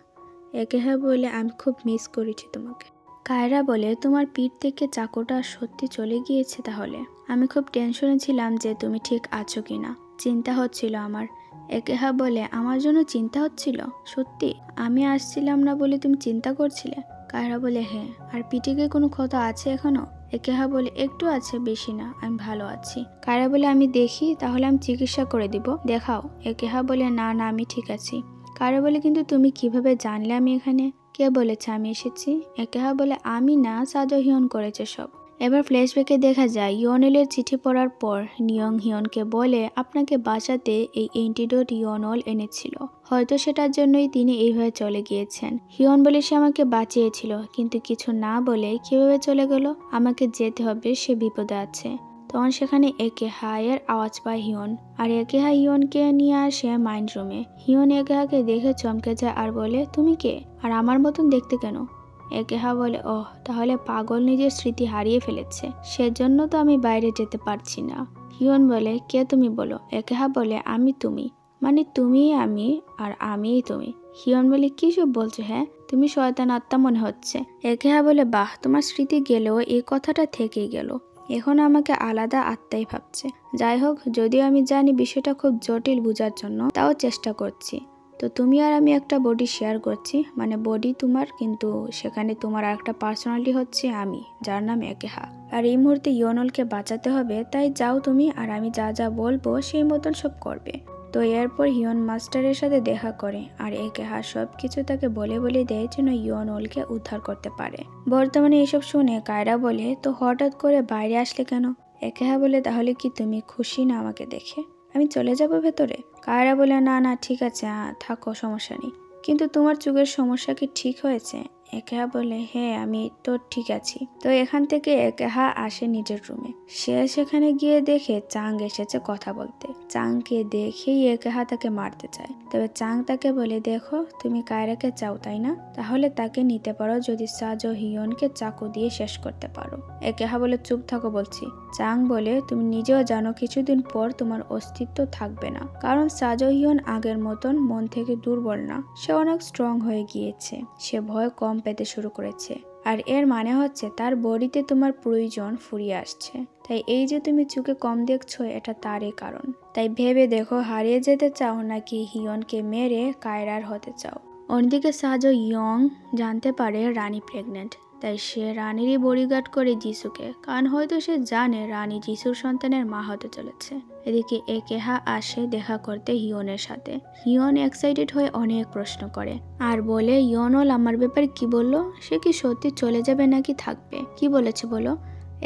একেহা বলে, আমি খুব মিস করেছি তোমাকে। কায়রা বলে, তোমার পিঠ থেকে চাকুটা সত্যি চলে গিয়েছে তাহলে? আমি খুব টেনশনে ছিলাম যে তুমি ঠিক আছো কিনা, চিন্তা হচ্ছিল আমার। একেহা বলে, আমার জন্য চিন্তা হচ্ছিল? সত্যি? আমি আসছিলাম না বলে তুমি চিন্তা করছিলে? কায়রা বলে, হ্যাঁ। আর পিঠে কি কোনো ক্ষত আছে এখনো? একেহা বলে, একটু আছে, বেশি না, আমি ভালো আছি। কায়রা বলে, আমি দেখি, তাহলে আমি চিকিৎসা করে দিব, দেখাও। একেহা বলে, না না, আমি ঠিক আছি। কায়রা বলে, কিন্তু তুমি কিভাবে জানলে আমি এখানে? কে বলেছে আমি এসেছি? একেহা বলে, আমি না, সাজো হিয়ন করেছে সব। এবার ফ্ল্যাশব্যাকে দেখা যায় ইয়নেলের চিঠি পড়ার পর নিয়ং হিয়নকে বলে, আপনাকে বাঁচাতে এই অ্যান্টিডোট ইয়নল এনেছিল, হয়তো সেটার জন্যই তিনি এইভাবে চলে গিয়েছেন। হিয়ন বলে, সে আমাকে বাঁচিয়েছিল, কিন্তু কিছু না বলে কিভাবে চলে গেল? আমাকে যেতে হবে, সে বিপদে আছে। তখন সেখানে একেহা এর আওয়াজ পায় হিয়ন, আর একেহা হিয়নকে নিয়ে আসে মাইন্ড রুমে। হিয়ন একেহাকে দেখে চমকে যায় আর বলে, তুমি কে, আর আমার মতন দেখতে কেন? একেহা বলে, ওহ, তাহলে পাগল নিজের স্মৃতি হারিয়ে ফেলেছে, সেজন্য তো আমি বাইরে যেতে পারছি না। হিয়ন বলে, কে তুমি বলো? একেহা বলে, আমি তুমি, মানে তুমি আমি আর আমিই তুমি। হিয়ন বলে, কি সব বলছো? হ্যাঁ, তুমি শয়তান আত্মা মনে হচ্ছে। একেহা বলে, বাহ, তোমার স্মৃতি গেলেও এই কথাটা থেকেই গেল, এখন আমাকে আলাদা আত্মাই ভাবছে। যাই হোক, যদিও আমি জানি বিষয়টা খুব জটিল বোঝার জন্য, তাও চেষ্টা করছি। তো তুমি আর আমি একটা বডি শেয়ার করছি, মানে বডি তোমার, কিন্তু সেখানে তোমার আর একটা পার্সোনালিটি হচ্ছে আমি, যার নাম একেহা। আর এই মুহূর্তে ইয়নলকে বাঁচাতে হবে, তাই যাও তুমি, আর আমি যা যা বলবো সেই মতন সব করবে। তো এরপর হিয়ন মাস্টারের সাথে দেখা করে, আর একেহা সব কিছু তাকে বলে দেয় যেন ইয়নলকে উদ্ধার করতে পারে। বর্তমানে এসব শুনে কায়রা বলে, তো হঠাৎ করে বাইরে আসলে কেন? একেহা বলে, তাহলে কি তুমি খুশি না আমাকে দেখে? আমি চলে যাব ভেতরে? কায়রা বলে, না না, ঠিক আছে, থাকো, সমস্যা নেই। কিন্তু তোমার চোখের সমস্যা কি ঠিক হয়েছে? একেহা বলে, হ্যাঁ, আমি তো ঠিক আছি। তো এখান থেকে একেহা আসে নিজের রুমে। সে সেখানে গিয়ে দেখে চাং এসেছে কথা বলতে। চাংকে দেখেই একেহা তাকে মারতে চায়, তবে চাং তাকে বলে, দেখো, তুমি কায়রাকে চাও তাই না? তাহলে তাকে নিতে পারো যদি সাজো হিয়নকে চাকু দিয়ে শেষ করতে পারো। একেহা বলে, চুপ থাকো বলছি। চাং বলে, তুমি নিজেও জানো কিছুদিন পর তোমার অস্তিত্ব থাকবে না, কারণ সাজো হিয়ন আগের মতন মন থেকে দুর্বল না, সে অনেক স্ট্রং হয়ে গিয়েছে, সে ভয় কম পেতে শুরু করেছে, আর এর মানে হচ্ছে তার বডিতে তোমার প্রয়োজন ফুরিয়ে আসছে। তাই এই যে তুমি চোখে কম দেখছো, এটা তারই কারণ। তাই ভেবে দেখো, হারিয়ে যেতে চাও নাকি হিয়নকে মেরে কায়রার হতে চাও? অন্যদিকে সাজো ইয়ং জানতে পারে রানী প্রেগনেন্ট, তাই সে রানীরই বডিগার্ড করে যিশুকে, কারণ হয়তো সে জানে রানী যিশুর সন্তানের মা হতে চলেছে। এদিকে একেহা আসে দেখা করতে হিয়নের সাথে। হিয়ন এক্সাইটেড হয়ে অনেক প্রশ্ন করে আর বলে, ইয়নল আমার ব্যাপারে কি বললো? সে কি সত্যি চলে যাবে নাকি থাকবে? কি বলেছে বলো?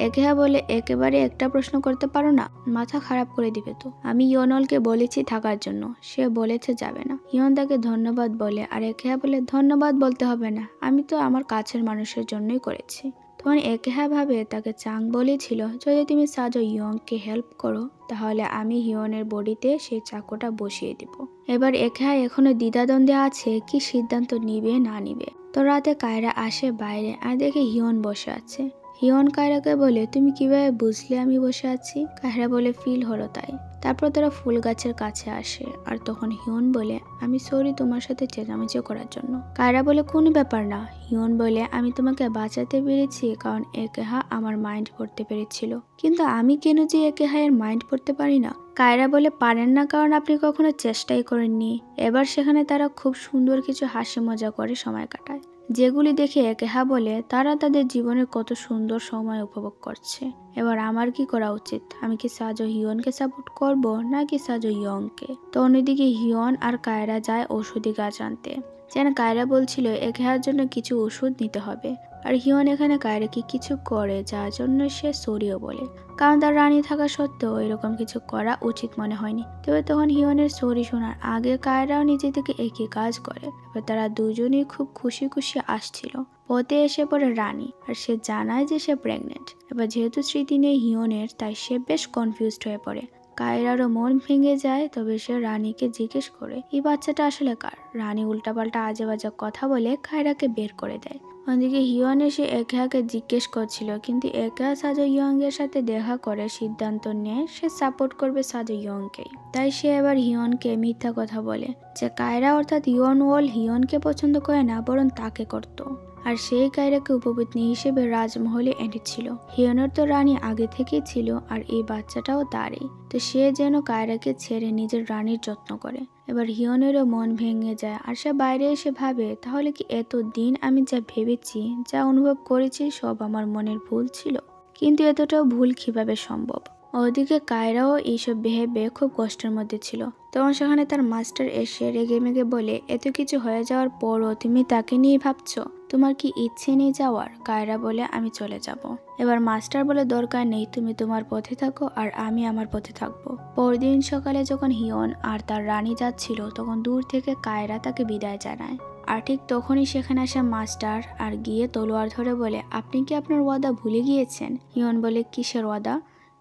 একেহা বলে, একেবারে একটা প্রশ্ন করতে পারো না? মাথা খারাপ করে দিবে তো। আমি ইয়নলকে বলেছি থাকার জন্য, সে বলেছে যাবে না। ইয়ন তাকে ধন্যবাদ বলে, আর একেহা বলে, ধন্যবাদ বলতে হবে না, আমি তো আমার কাছের মানুষের জন্যই করেছি। তখন একেহা ভাবে তাকে চাং বলেছিল, যদি তুমি সাজো ইয়ংকে হেল্প করো তাহলে আমি হিয়নের বডিতে সেই চাকুটা বসিয়ে দিব। এবার একেহা এখনো দ্বিধাদ্বন্দ্বে আছে কি সিদ্ধান্ত নিবে না নিবে। তো রাতে কায়রা আসে বাইরে আর দেখে হিয়ন বসে আছে। হিয়ন কায়রাকে বলে, তুমি কিভাবে বুঝলে আমি বসে আছি? কায়রা বলে, ফিল হলো তাই। তারপর তারা ফুল গাছের কাছে আসে, আর তখন হিয়ন বলে, আমি সরি তোমার সাথে চেঁচামেচি করার জন্য। কায়রা বলে, কোনো ব্যাপার না। হিয়ন বলে, আমি তোমাকে বাঁচাতে পেরেছি কারণ একেহা আমার মাইন্ড পড়তে পেরেছিল, কিন্তু আমি কেন যে একেহা এর মাইন্ড পড়তে পারি না? কায়রা বলে, পারেন না কারণ আপনি কখনো চেষ্টাই করেননি। এবার সেখানে তারা খুব সুন্দর কিছু হাসি মজা করে সময় কাটায়, যেগুলি দেখে একেহা বলে তারা তাদের জীবনের কত সুন্দর সময় উপভোগ করছে। এবার আমার কি করা উচিত? আমি কি সাজো হিয়নকে সাপোর্ট করব নাকি সাজো ইয়ংকে? তো অন্যদিকে হিয়ন আর কায়রা যায় ওষুধি গাছ আনতে। যেন কায়রা বলছিল একেহার জন্য কিছু ওষুধ নিতে হবে, আর হিয়ন এখানে কায়রাকে কিছু করে যার জন্য সে সরিও বলে, কারণ তার রানী থাকা সত্ত্বেও এরকম কিছু করা উচিত মনে হয়নি। তবে তখন হিয়নের সরি শোনার আগে কায়রাও নিজে থেকে একই কাজ করে। এবার তারা দুজনেই খুব খুশি খুশি আসছিল। পথে এসে পড়ে রানী, আর সে জানায় যে সে প্রেগনেন্ট। এবার যেহেতু স্মৃতি নেই হিয়নের, তাই সে বেশ কনফিউজড হয়ে পড়ে। কায়রারও মন ভেঙে যায়, তবে সে রানীকে জিজ্ঞেস করে এই বাচ্চাটা আসলে কার। রানী উল্টাপাল্টা আজে বাজে কথা বলে কায়রাকে বের করে দেয়। অন্যদিকে হিয়ন এসে একেহাকে জিজ্ঞেস করছিল, কিন্তু একেহা সাজো ইয়ং এর সাথে দেখা করে সিদ্ধান্ত নেয় সে সাপোর্ট করবে সাজো ইয়ংকেই। তাই সে এবার হিয়নকে মিথ্যা কথা বলে যে কায়রা অর্থাৎ ইয়ন ওল হিয়নকে পছন্দ করে না, বরং তাকে করত। আর সেই কায়রাকে উপপত্নী হিসেবে রাজমহলে এনেছিল। হিয়নের তো রানী আগে থেকেই ছিল আর এই বাচ্চাটাও তারই। তো সে যেন কায়রাকে ছেড়ে নিজের রানীর যত্ন করে। এবার হিয়নেরও মন ভেঙে যায় আর সে বাইরে এসে ভাবে, তাহলে কি এতদিন আমি যা ভেবেছি, যা অনুভব করেছি সব আমার মনের ভুল ছিল? কিন্তু এতটাও ভুল কিভাবে সম্ভব? ওদিকে কায়রাও এইসব ভেবে খুব কষ্টের মধ্যে ছিল। তখন সেখানে তার মাস্টার এসে রেগে মেগে বলে, এত কিছু হয়ে যাওয়ার পরও তুমি তাকে নিয়ে ভাবছো? তোমার কি ইচ্ছে নেই যাওয়ার? কায়রা বলে, আমি চলে যাব। এবার মাস্টার বলে, দরকার নেই, তুমি তোমার পথে থাকো আর আমি আমার পথে থাকবো। পরদিন সকালে যখন হিয়ন আর তার রানী যাচ্ছিল, তখন দূর থেকে কায়রা তাকে বিদায় জানায়। আর ঠিক তখনই সেখানে আসা মাস্টার আর গিয়ে তলোয়ার ধরে বলে, আপনি কি আপনার ওয়াদা ভুলে গিয়েছেন? হিয়ন বলে, কিসের ওয়াদা?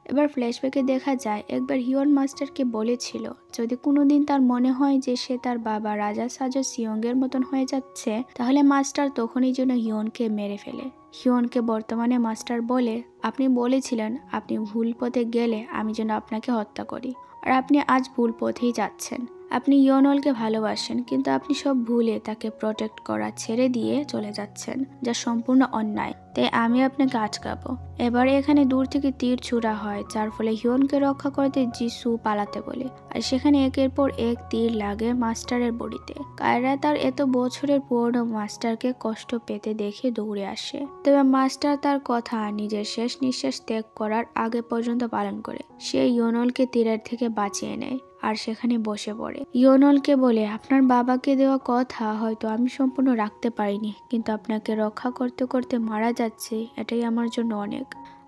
এবার ফ্ল্যাশব্যাকে দেখা যায় একবার হিয়ন মাস্টারকে বলেছিল যদি কোনোদিন তার মনে হয় যে সে তার বাবা রাজা সাজো সিয়ংয়ের মতন হয়ে যাচ্ছে, তাহলে মাস্টার তখনই যেন হিয়নকে মেরে ফেলে। হিয়নকে বর্তমানে মাস্টার বলে, আপনি বলেছিলেন আপনি ভুল পথে গেলে আমি যেন আপনাকে হত্যা করি, আর আপনি আজ ভুল পথেই যাচ্ছেন। আপনি ইয়নলকে ভালোবাসেন, কিন্তু আপনি সব ভুলে তাকে প্রটেক্ট করা ছেড়ে দিয়ে চলে যাচ্ছেন, যা সম্পূর্ণ অন্যায়। তাই আমি আপনাকে আটকাবো। এবারে এখানে দূর থেকে তীর ছুড়া হয়, যার ফলে হিয়নকে রক্ষা করতে যিশু পালাতে বলে, আর সেখানে একের পর এক তীর লাগে মাস্টারের বডিতে। কায়রা তার এত বছরের পুরনো মাস্টারকে কষ্ট পেতে দেখে দৌড়ে আসে। তবে মাস্টার তার কথা নিজের শেষ নিঃশ্বাস ত্যাগ করার আগে পর্যন্ত পালন করে। সে ইয়নলকে তীরের থেকে বাঁচিয়ে নেয় আর সেখানে বসে পড়ে। ইয়নলকে বলে, আপনার বাবাকে দেওয়া কথা হয়তো আমি সম্পূর্ণ রাখতে পারিনি, কিন্তু আপনাকে রক্ষা করতে করতে মারা যাচ্ছে, এটাই আমার জন্য অনেক।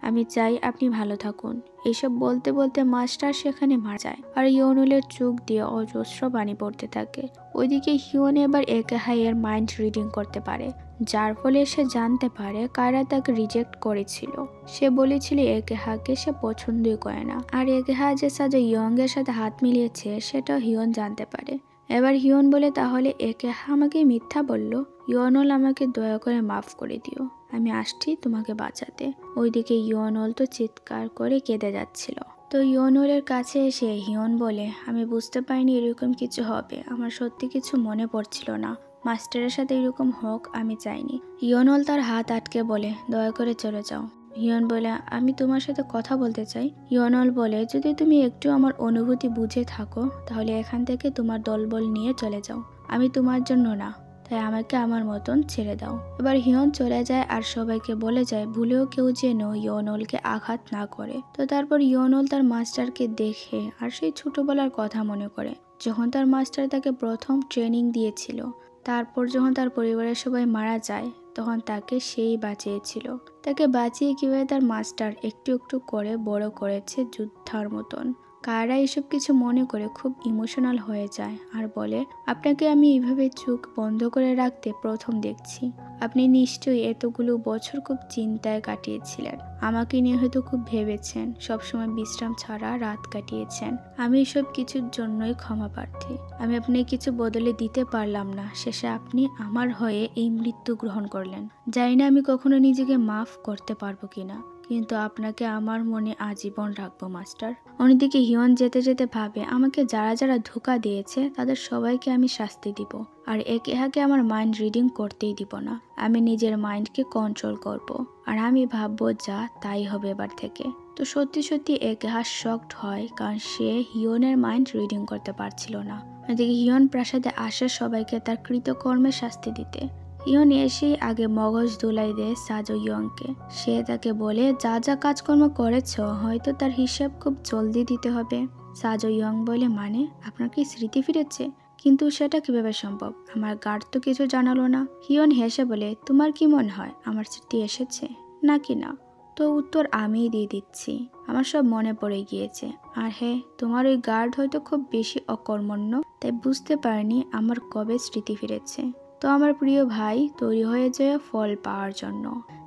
আমি চাই আপনি ভালো থাকুন। এইসব বলতে বলতে মাস্টার সেখানে মারা যায় আর ইয়নলের চোখ দিয়ে অজস্র পানি পড়তে থাকে। ওইদিকে হিয়ন এবার একেহাইয়ের মাইন্ড রিডিং করতে পারে, যার ফলে সে জানতে পারে কায়রা তাকে রিজেক্ট করেছিল। সে বলেছিল একেহাকে সে পছন্দই করে না, আর একেহা যে সাজো ইয়ংয়ের সাথে হাত মিলিয়েছে সেটাও হিয়ন জানতে পারে। এবার হিয়ন বলে, তাহলে একেহা আমাকে মিথ্যা বলল? ইয়নল, আমাকে দয়া করে মাফ করে দিও, আমি আসছি তোমাকে বাঁচাতে। ওইদিকে ইয়নল তো চিৎকার করে কেঁদে যাচ্ছিল। তো ইয়নলের কাছে এসে হিয়ন বলে, আমি বুঝতে পারিনি এরকম কিছু হবে, আমার সত্যি কিছু মনে পড়ছিল না। মাস্টারের সাথে এরকম হোক আমি চাইনি। ইয়নল তার হাত আটকে বলে, দয়া করে চলে যাও। হিয়ন বলে, আমি তোমার সাথে কথা বলতে চাই। ইয়নল বলে, যদি তুমি একটু আমার অনুভূতি বুঝে থাকো তাহলে এখান থেকে তোমার দলবল নিয়ে চলে যাও, আমি তোমার জন্য না, তাই আমাকে আমার মতন ছেড়ে দাও। এবার হিয়ন চলে যায় আর সবাইকে বলে যায় ভুলেও কেউ যেন ইয়নলকে আঘাত না করে। তো তারপর ইয়নল তার মাস্টারকে দেখে আর সেই ছোটবেলার কথা মনে করে, যখন তার মাস্টার তাকে প্রথম ট্রেনিং দিয়েছিল। তারপর যখন তার পরিবারের সবাই মারা যায় তখন তাকে সেই বাঁচিয়েছিল। তাকে বাঁচিয়ে কিভাবে তার মাস্টার একটু একটু করে বড় করেছে যোদ্ধার মতন। কায়রা এসব কিছু মনে করে খুব ইমোশনাল হয়ে যায় আর বলে, আপনাকে আমি এইভাবে চোখ বন্ধ করে রাখতে প্রথম দেখছি। আপনি নিশ্চয়ই এতগুলো বছর খুব চিন্তায় কাটিয়েছিলেন, আমাকে নিয়ে হয়তো খুব ভেবেছেন, সবসময় বিশ্রাম ছাড়া রাত কাটিয়েছেন। আমি এসব কিছুর জন্যই ক্ষমা প্রার্থী। আমি আপনাকে কিছু বদলে দিতে পারলাম না, শেষে আপনি আমার হয়ে এই মৃত্যু গ্রহণ করলেন। জানি না আমি কখনো নিজেকে মাফ করতে পারবো কিনা, কিন্তু আপনাকে আমার মনে আজীবন রাখবো মাস্টার। অন্যদিকে হিয়ন যেতে যেতে ভাবে, আমাকে যারা যারা ধোঁকা দিয়েছে তাদের সবাইকে আমি শাস্তি দিব, আর একেহাকে আমার মাইন্ড রিডিং করতেই দিব না। আমি নিজের মাইন্ডকে কন্ট্রোল করব, আর আমি ভাববো যা তাই হবে এবার থেকে। তো সত্যি সত্যি একেহা শকড হয়, কারণ সে হিয়নের মাইন্ড রিডিং করতে পারছিল না। এদিকে হিয়ন প্রাসাদে আসে সবাইকে তার কৃতকর্মে শাস্তি দিতে। হিয়ন এসেই আগে মগজ ধুলাই দেয় সাজো ইয়ংকে। সে তাকে বলে, যা যা কাজকর্ম করেছ হয়তো তার হিসাব খুব জলদি দিতে হবে। সাজো ইয়ং বলে, মানে আপনার কি স্মৃতি ফিরেছে? কিন্তু সেটা কিভাবে সম্ভব? আমার গার্ড তো কিছু জানালো না। হিয়ন হেসে বলে, তোমার কি মনে হয় আমার স্মৃতি এসেছে নাকি না? তো উত্তর আমিই দিয়ে দিচ্ছি, আমার সব মনে পড়ে গিয়েছে। আর হ্যাঁ, তোমার ওই গার্ড হয়তো খুব বেশি অকর্মণ্য, তাই বুঝতে পারেনি আমার কবে স্মৃতি ফিরেছে। তো আমার প্রিয় ভাই, তৈরি হয়ে যায় ফল পাওয়ার জন্য।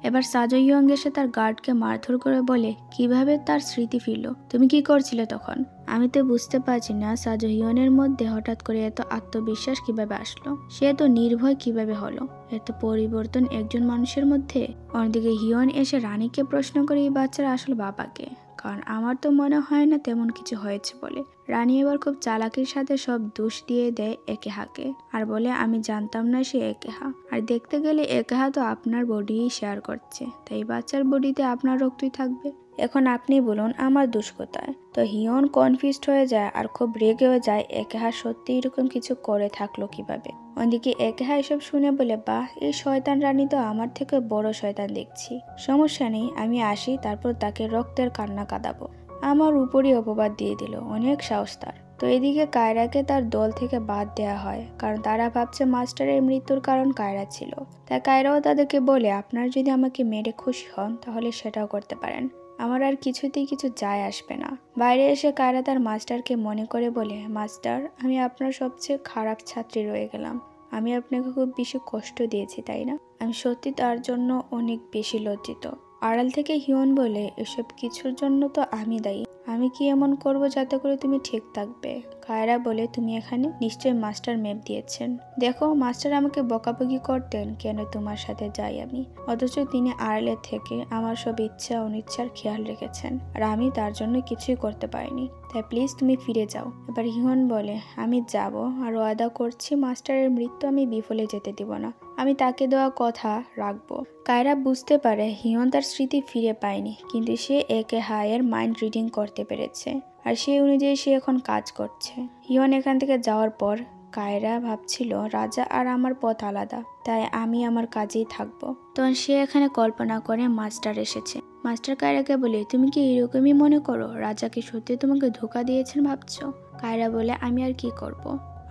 এবার সাজো ইয়ং এসে তার গার্ডকে মারধর করে বলে, কিভাবে তার স্মৃতি ফিরল? তুমি কি করছিলে তখন? আমি তো বুঝতে পারছি না সাজো হিয়নের মধ্যে হঠাৎ করে এত আত্মবিশ্বাস কিভাবে আসলো, সে এত নির্ভয় কিভাবে হলো, এত পরিবর্তন একজন মানুষের মধ্যে। অন্যদিকে হিয়ন এসে রানীকে প্রশ্ন করে এই বাচ্চার আসল বাবাকে, কারণ আমার তো মনে হয় না তেমন কিছু হয়েছে বলে। রানী এবার খুব চালাকির সাথে সব দোষ দিয়ে দেয় একেহাকে আর বলে আমি জানতাম না সে একেহা, আর দেখতে গেলে একেহা তো আপনার বডিই শেয়ার করছে, তাই বাচ্চার বডিতে আপনার রক্তই থাকবে। এখন আপনি বলুন আমার দোষ কোথায়? তো হিয়ন কনফিউজড হয়ে যায় আর খুব রেগেও যায় একেহা সত্যি এরকম কিছু করে থাকলো কিভাবে। অন্যদিকে একেহা এসব শুনে বলে বাহ, এই শয়তান রানী তো আমার থেকে বড় শয়তান দেখছি। সমস্যা নেই, আমি আসি, তারপর তাকে রক্তের কান্না কাঁদাবো। আমার উপরই অপবাদ দিয়ে দিল, অনেক সাহস তার। তো এদিকে কায়রাকে তার দল থেকে বাদ দেওয়া হয়, কারণ তারা ভাবছে মাস্টারের মৃত্যুর কারণ কায়রা ছিল। তাই কায়রাও তাদেরকে বলে আপনার যদি আমাকে মেরে খুশি হন তাহলে সেটাও করতে পারেন, আমার আর কিছুতেই কিছু যায় আসবে না। বাইরে এসে কায়রা তার মাস্টারকে মনে করে বলে মাস্টার, আমি আপনার সবচেয়ে খারাপ ছাত্রী রয়ে গেলাম। আমি আপনাকে খুব বেশি কষ্ট দিয়েছি তাই না? আমি সত্যি তার জন্য অনেক বেশি লজ্জিত। আড়াল থেকে হিয়ন বলে এসব কিছুর জন্য তো আমি দায়ী। আমি কি এমন করব যাতে করে তুমি ঠিক থাকবে? কায়রা বলে তুমি এখানে নিশ্চয়ই মাস্টার ম্যাপ দিয়েছেন। দেখো মাস্টার আমাকে বকাবকি করতেন কেন তোমার সাথে যাই আমি, অথচ তিনি আড়ালে থেকে আমার সব ইচ্ছা অনিচ্ছার খেয়াল রেখেছেন আর আমি তার জন্য কিছুই করতে পারিনি। তাই প্লিজ তুমি ফিরে যাও। এবার হিয়ন বলে আমি যাব, আর ওয়াদা করছি মাস্টারের মৃত্যু আমি বিফলে যেতে দিব না, আমি তাকে দেওয়া কথা রাখবো। কায়রা বুঝতে পারে হিয়ন তার স্মৃতি ফিরে পায়নি, কিন্তু সে একেহায়ের মাইন্ড রিডিং করতে পেরেছে আর সেই অনুযায়ী সে এখন কাজ করছে। হিয়ন এখান থেকে যাওয়ার পর কায়রা ভাবছিল রাজা আর আমার পথ আলাদা, তাই আমি আমার কাজেই থাকবো। তখন সে এখানে কল্পনা করে মাস্টার এসেছে। মাস্টার কায়রাকে বলে তুমি কি এরকমই মনে করো রাজা কি সত্যি তোমাকে ধোকা দিয়েছেন ভাবছো? কায়রা বলে আমি আর কি করব,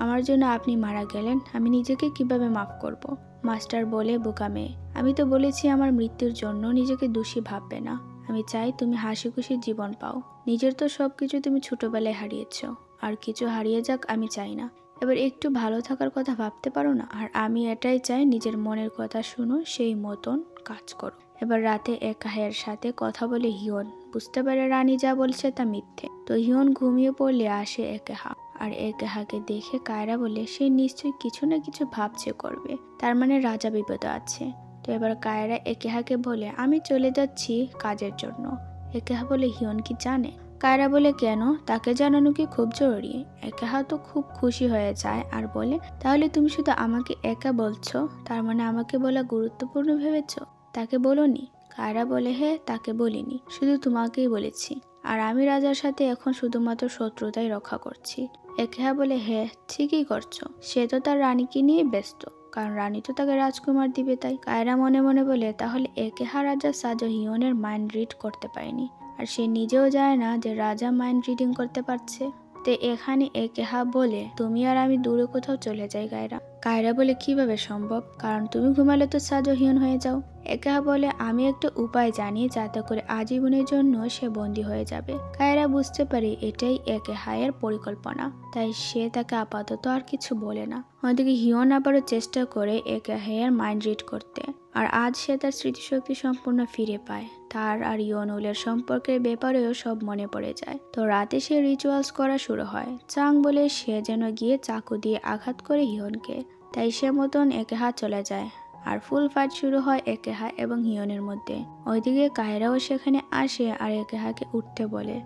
আমার জন্য আপনি মারা গেলেন, আমি নিজেকে কিভাবে মাফ করব? মাস্টার বলে বোকা মেয়ে, আমি তো বলেছি আমার মৃত্যুর জন্য নিজেকে দোষী ভাববে না। আমি চাই তুমি হাসি খুশি জীবন পাও। নিজের তো সবকিছু তুমি ছোটবেলায় হারিয়েছ, আর কিছু হারিয়ে যাক আমি চাই না। এবার একটু ভালো থাকার কথা ভাবতে পারো না? আর আমি এটাই চাই নিজের মনের কথা শুনো, সেই মতন কাজ করো। এবার রাতে একেহার সাথে কথা বলে হিয়ন বুঝতে পারে রানী যা বলছে তা মিথ্যে। তো হিয়ন ঘুমিয়ে পড়লে আসে একেহা, আর একেহাকে দেখে কায়রা বলে সে নিশ্চয়ই কিছু না কিছু ভাবছে করবে, তার মানে রাজা বিপদে আছে। তো এবার কায়রা একেহাকে বলে আমি চলে যাচ্ছি কাজের জন্য। একেহা বলে হিয়ন কি জানে? কায়রা বলে কেন, তাকে জানানো কি খুব জরুরি? একেহা তো খুব খুশি হয়ে যায় আর বলে তাহলে তুমি শুধু আমাকে একা বলছো, তার মানে আমাকে বলা গুরুত্বপূর্ণ ভেবেছ, তাকে বলোনি? কায়রা বলে হ্যাঁ, তাকে বলিনি, শুধু তোমাকেই বলেছি, আর আমি রাজার সাথে এখন শুধুমাত্র শত্রুতাই রক্ষা করছি। একেহা বলে হ্যাঁ ঠিকই করছো, সে তো তার রানীকে নিয়ে ব্যস্ত, কারণ রানী তো তাকে রাজকুমার দিবে। তাই কায়রা মনে মনে বলে তাহলে একেহা রাজা সাজো হিয়নের মাইন্ড রিড করতে পারেনি, আর সে নিজেও জানে না যে রাজা মাইন্ড রিডিং করতে পারছে। তো এখানে একেহা বলে তুমি আর আমি দূরে কোথাও চলে যাই কায়রা। কায়রা বলে কিভাবে সম্ভব, কারণ তুমি ঘুমালে তো সাজো হিয়ন হয়ে যাও। একেহা বলে আমি একটা উপায় জানি যাতে করে আজীবনের জন্য সে বন্দী হয়ে যাবে। কায়রা বুঝতে পারে এটাই একেহায়ের পরিকল্পনা, তাই সে তাকে আপাতত আর কিছু বলে না। অন্যদিকে হিয়ন আবারও চেষ্টা করে একেহায়ের মাইন্ড রিড করতে, আর আজ সে তার স্মৃতিশক্তি সম্পূর্ণ ফিরে পায়। তার আর ইয়নুলের সম্পর্কের ব্যাপারেও সব মনে পড়ে যায়। তো রাতে সে রিচুয়ালস করা শুরু হয়। চাং বলে সে যেন গিয়ে চাকু দিয়ে আঘাত করে হিয়নকে, তাই সে মতন একেহা চলে যায় আর ফুল ফাইট শুরু হয় একেহা এবং হিয়নের মধ্যে। ওইদিকে কায়রাও সেখানে আসে আর একেহাকে উঠতে বলে।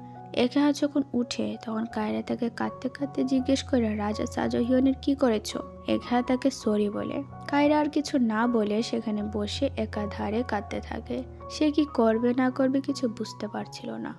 একেহা যখন উঠে তখন কায়রা তাকে কাঁদতে কাঁদতে জিজ্ঞেস করে রাজা সাজো হিয়নের কি করেছো? একেহা তাকে সরি বলে। কায়রা আর কিছু না বলে সেখানে বসে একাধারে কাঁদতে থাকে। সে কি করবে না করবে কিছু বুঝতে পারছিল না।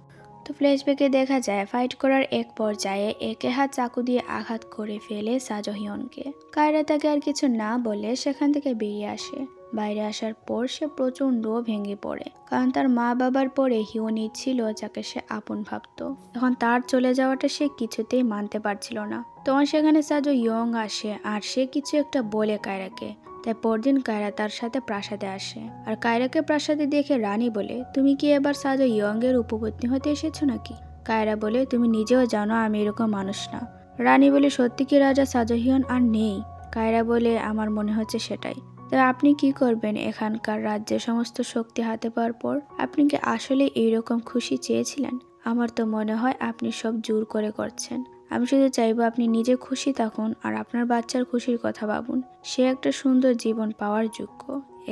তো ফ্ল্যাশব্যাকে দেখা যায় ফাইট করার এক পর্যায়ে একেহা চাকু দিয়ে আঘাত করে ফেলে সাজো হিয়নকে। কায়রা তাকে আর কিছু না বলে সেখান থেকে বেরিয়ে আসে। বাইরে আসার পর সে প্রচন্ড ভেঙে পড়ে, কারণ তার মা বাবার পরে হিয়নই ছিল যাকে সে আপন ভাবত। এখন তার চলে যাওয়াটা সে কিছুতেই মানতে পারছিল না। তখন সেখানে সাজো ইয়ং আসে আর সে কিছু একটা বলে কায়রাকে। তাই পরদিন কায়রা তার সাথে প্রাসাদে আসে, আর কায়রাকে প্রাসাদে দেখে রানী বলে তুমি কি এবার সাজো ইয়ং এর উপপত্নী হতে এসেছো নাকি? কায়রা বলে তুমি নিজেও জানো আমি এরকম মানুষ না। রানী বলে সত্যি কি রাজা সাজো হিয়ন আর নেই? কায়রা বলে আমার মনে হচ্ছে সেটাই। তাই আপনি কি করবেন এখানকার রাজ্যের সমস্ত শক্তি হাতে পাওয়ার পর? আপনি কি আসলে এইরকম খুশি চেয়েছিলেন? আমার তো মনে হয় আপনি সব জোর করে করছেন। আমি শুধু চাইবো আপনি নিজে খুশি থাকুন আর আপনার বাচ্চার খুশির কথা ভাবুন। সে একটা সুন্দর জীবন পাওয়ার যোগ্য।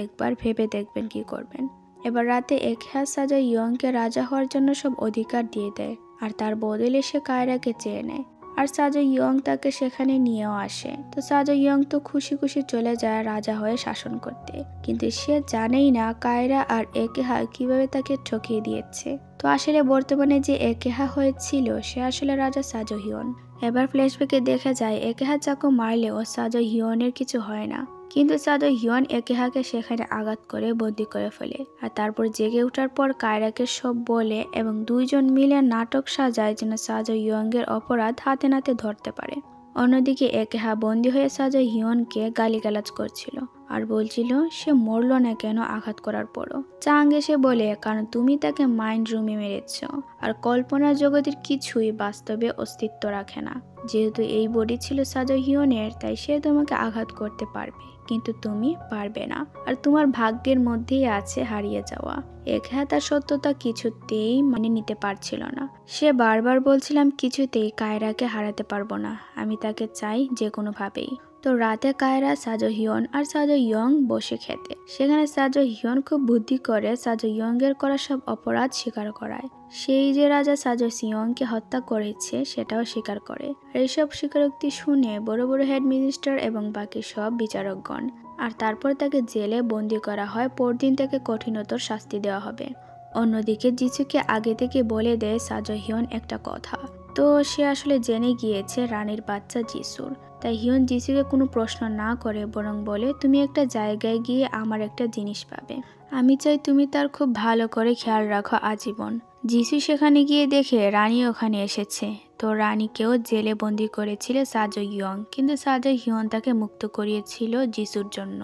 একবার ভেবে দেখবেন কি করবেন। এবার রাতে একেহা সাজো ইয়ংকে রাজা হওয়ার জন্য সব অধিকার দিয়ে দেয় আর তার বদলে সে কায়রাকে চেয়ে নেয়। আর সাজো ইয়ং তাকে সেখানে নিয়েও আসে। তো সাজো ইয়ং তো খুশি খুশি চলে যায় রাজা হয়ে শাসন করতে, কিন্তু সে জানেই না কায়রা আর একেহা কিভাবে তাকে ঠকিয়ে দিয়েছে। তো আসলে বর্তমানে যে একেহা হয়েছিল সে আসলে রাজা সাজো হিয়ন। এবার ফ্ল্যাশব্যাকে দেখা যায় একেহা চাকু মারলেও সাজো হিয়নের কিছু হয় না, কিন্তু সাজো হিয়ন একেহাকে সেখানে আঘাত করে বন্দি করে ফেলে। আর তারপর জেগে ওঠার পর কায়রাকে সব বলে এবং দুইজন মিলে নাটক সাজায় যেন সাজো ইয়ংয়ের অপরাধ হাতে নাতে ধরতে পারে। অন্যদিকে একেহা বন্দি হয়ে সাজো হিয়নকে গালিগালাজ করছিল আর বলছিল সে মরল না কেন আঘাত করার পরও। চাং এসে বলে কারণ তুমি তাকে মাইন্ড রুমে মেরেছ আর কল্পনার জগতের কিছুই বাস্তবে অস্তিত্ব রাখে না। যেহেতু এই বডি ছিল সাজো হিয়নের তাই সে তোমাকে আঘাত করতে পারবে, কিন্তু তুমি পারবে না, আর তোমার ভাগ্যের মধ্যেই আছে হারিয়ে যাওয়া। একেহা তার সত্যতা কিছুতেই মানে নিতে পারছিল না। সে বারবার বলছিলাম কিছুতেই কায়রাকে হারাতে পারবো না, আমি তাকে চাই যে কোনো ভাবেই। তো রাতে কায়রা সাজো হিয়ন আর সাজো ইয়ং বসে খেতে। সেখানে সাজো হিয়ন খুব বুদ্ধি করে সাজো ইয়ংয়ের করা সব অপরাধ স্বীকার করায়। সেই যে রাজা সাজো সিয়ংকে হত্যা করেছে সেটাও স্বীকার করে। আর এইসব স্বীকারোক্তি শুনে বড় বড় হেড মিনিস্টার এবং বাকি সব বিচারকগণ। আর তারপর তাকে জেলে বন্দি করা হয়, পরদিন তাকে কঠিনতর শাস্তি দেওয়া হবে। অন্যদিকে জিসুকে আগে থেকে বলে দেয় সাজো হিয়ন একটা কথা। তো সে আসলে জেনে গিয়েছে রানীর বাচ্চা জিসুর। তাই হিয়ন জিসুকে কোনো প্রশ্ন না করে বরং বলে তুমি একটা জায়গায় গিয়ে আমার একটা জিনিস পাবে, আমি চাই তুমি তার খুব ভালো করে খেয়াল রাখো আজীবন। জিসু সেখানে গিয়ে দেখে রানী ওখানে এসেছে। তো রানীকেও জেলে বন্দি করেছিল সাজো ইয়ং, কিন্তু সাজো হিয়ন তাকে মুক্ত করিয়েছিল জিসুর জন্য।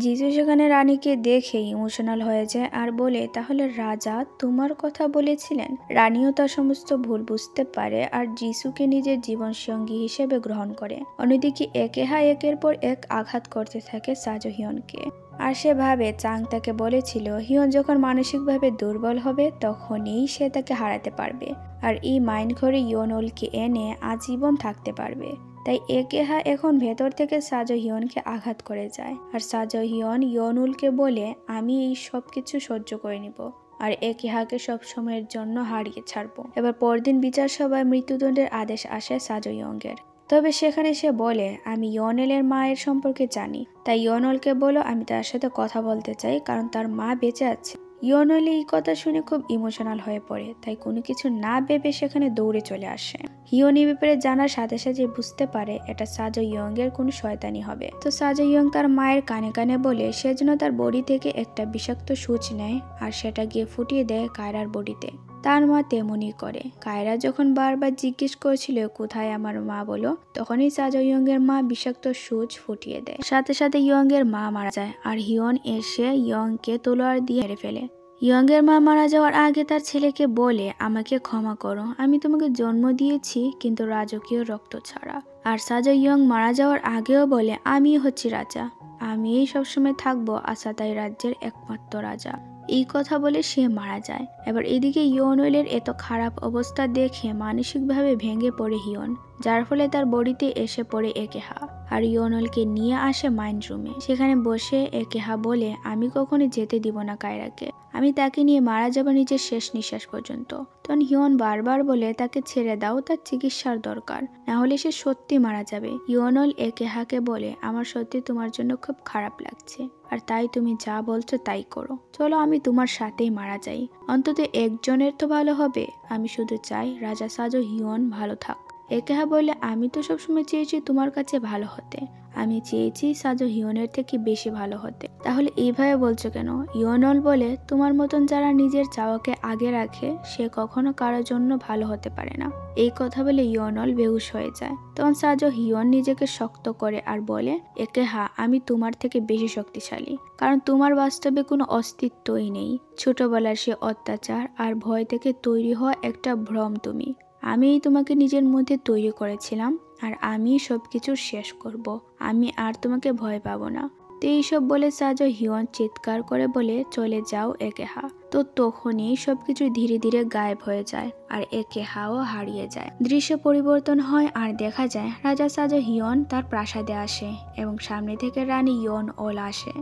জিসু সেখানে রানীকে দেখে ইমোশনাল হয়ে যায় আর বলে তাহলে রাজা তোমার কথা বলেছিলেন। রানীও তার সমস্ত ভুল বুঝতে পারে আর জিসুকে নিজের জীবন সঙ্গী হিসেবে গ্রহণ করে। অন্যদিকে একেহা একের পর এক আঘাত করতে থাকে সাজো হিয়নকে। আর সে ভাবে চাং তাকে বলেছিল হিয়ন যখন মানসিকভাবে দুর্বল হবে তখনই সে তাকে হারাতে পারবে, আর এই মাইন্ড ঘরে ইয়নলকে এনে আজীবন থাকতে পারবে। তাই একেহা এখন ভেতর থেকে সাজো হিয়নকে আঘাত করে যায় আর সাজো হিয়ন ইয়নুলকে বলে আমি এই সব কিছু সহ্য করে নিব আর একেহাকে সব সময়ের জন্য হারিয়ে ছাড়বো। এবার পরদিন বিচার সভায় মৃত্যুদণ্ডের আদেশ আসে সাজো ইয়ংয়ের। তবে সেখানে সে বলে আমি ইয়নেলের মায়ের সম্পর্কে জানি, তাই ইয়নলকে বলো আমি তার সাথে কথা বলতে চাই কারণ তার মা বেঁচে আছে। ইয়নল এই কথা শুনে খুব ইমোশনাল হয়ে পড়ে, তাই কোনো কিছু না ভেবে সেখানে দৌড়ে চলে আসে। হিয়ন এই ব্যাপারে জানার সাথে সাথে বুঝতে পারে এটা সাজো ইয়ংয়ের কোনো শয়তানি হবে। তো সাজো ইয়ং তার মায়ের কানে কানে বলে সেজন্য তার বডি থেকে একটা বিষাক্ত সূচ নেয় আর সেটা গিয়ে ফুটিয়ে দেয় কায়রার বডিতে। তার মা তেমনই করে। কায়রা যখন বারবার জিজ্ঞেস করছিল কোথায় আমার মা বলো, তখনই সাজো ইয়ংয়ের মা বিষাক্ত সূচ ফুটিয়ে দেয়। সাথে সাথে ইয়ংয়ের মা মারা যায় আর হিয়ন এসে ইয়ংকে তলোয়ার দিয়ে মেরে ফেলে। ইয়ংয়ের মা মারা যাওয়ার আগে তার ছেলেকে বলে আমাকে ক্ষমা করো, আমি তোমাকে জন্ম দিয়েছি কিন্তু রাজকীয় রক্ত ছাড়া। আর সাজো ইয়ং মারা যাওয়ার আগেও বলে আমি হচ্ছি রাজা, আমি সবসময় থাকবো আসাতাই রাজ্যের একমাত্র রাজা। এই কথা বলে সে মারা যায়। এবার এদিকে ইয়নলের এত খারাপ অবস্থা দেখে মানসিকভাবে ভেঙে পড়ে হিয়ন, যার ফলে তার বডিতে এসে পড়ে একেহা আর ইয়নলকে নিয়ে আসে মাইন্ড রুমে। সেখানে বসে একেহা বলে আমি কখনো যেতে দিব না কায়রাকে, আমি তাকে নিয়ে মারা যাব নিজের শেষ নিঃশ্বাস পর্যন্ত। তখন হিয়ন বারবার বলে তাকে ছেড়ে দাও, তার চিকিৎসার দরকার, না হলে সে সত্যি মারা যাবে। ইয়নল একেহাকে বলে আমার সত্যি তোমার জন্য খুব খারাপ লাগছে আর তাই তুমি যা বলছো তাই করো, চলো আমি তোমার সাথেই মারা যাই, অন্তত একজনের তো ভালো হবে। আমি শুধু চাই রাজা সাজো হিয়ন ভালো থাক। একেহা বলে আমি তো সবসময় চেয়েছি তোমার কাছে ভালো হতে, আমি চেয়েছি সাজো হিয়নের থেকে বেশি ভালো হতে, তাহলে এইভাবে বলছো কেন? ইয়নল বলে তোমার মতন যারা নিজের চাওয়াকে আগে রাখে সে কখনো কারোর জন্য ভালো হতে পারে না। এই কথা বলে ইয়নল বেহুশ হয়ে যায়। তখন সাজো হিয়ন নিজেকে শক্ত করে আর বলে একেহা আমি তোমার থেকে বেশি শক্তিশালী, কারণ তোমার বাস্তবে কোনো অস্তিত্বই নেই। ছোটবেলার সে অত্যাচার আর ভয় থেকে তৈরি হওয়া একটা ভ্রম তুমি, আমি তোমাকে নিজের মধ্যে তৈরি করেছিলাম আর আমি সবকিছু শেষ করব, আমি আর তোমাকে ভয় পাবো না। তো এইসব বলে সাজো হিয়ন চিৎকার করে বলে চলে যাও একেহা। তো তখনই সবকিছু ধীরে ধীরে গায়েব হয়ে যায় আর একেহাও হারিয়ে যায়। দৃশ্য পরিবর্তন হয় আর দেখা যায় রাজা সাজো হিয়ন তার প্রাসাদে আসে এবং সামনে থেকে রানী ইয়নল আসে।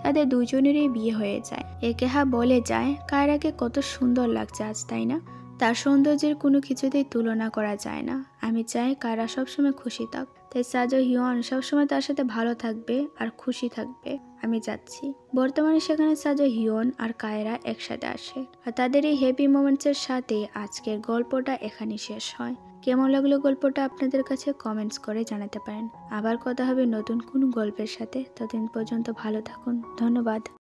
তাদের দুজনেরই বিয়ে হয়ে যায়। একেহা বলে যায় কায়রাকে কত সুন্দর লাগছে আজ, তাই না? তার সৌন্দর্যের কোনো কিছুতেই তুলনা করা যায় না। আমি চাই কায়রা সবসময় খুশি থাক, তাই সাজো হিয়ন সবসময় তার সাথে ভালো থাকবে আর খুশি থাকবে। আমি যাচ্ছি। বর্তমানে সেখানে সাজো হিয়ন আর কায়রা একসাথে আসে, আর তাদের এই হ্যাপি মোমেন্টসের সাথে আজকের গল্পটা এখানে শেষ হয়। কেমন লাগলো গল্পটা আপনাদের কাছে কমেন্টস করে জানাতে পারেন। আবার কথা হবে নতুন কোনো গল্পের সাথে। ততদিন পর্যন্ত ভালো থাকুন। ধন্যবাদ।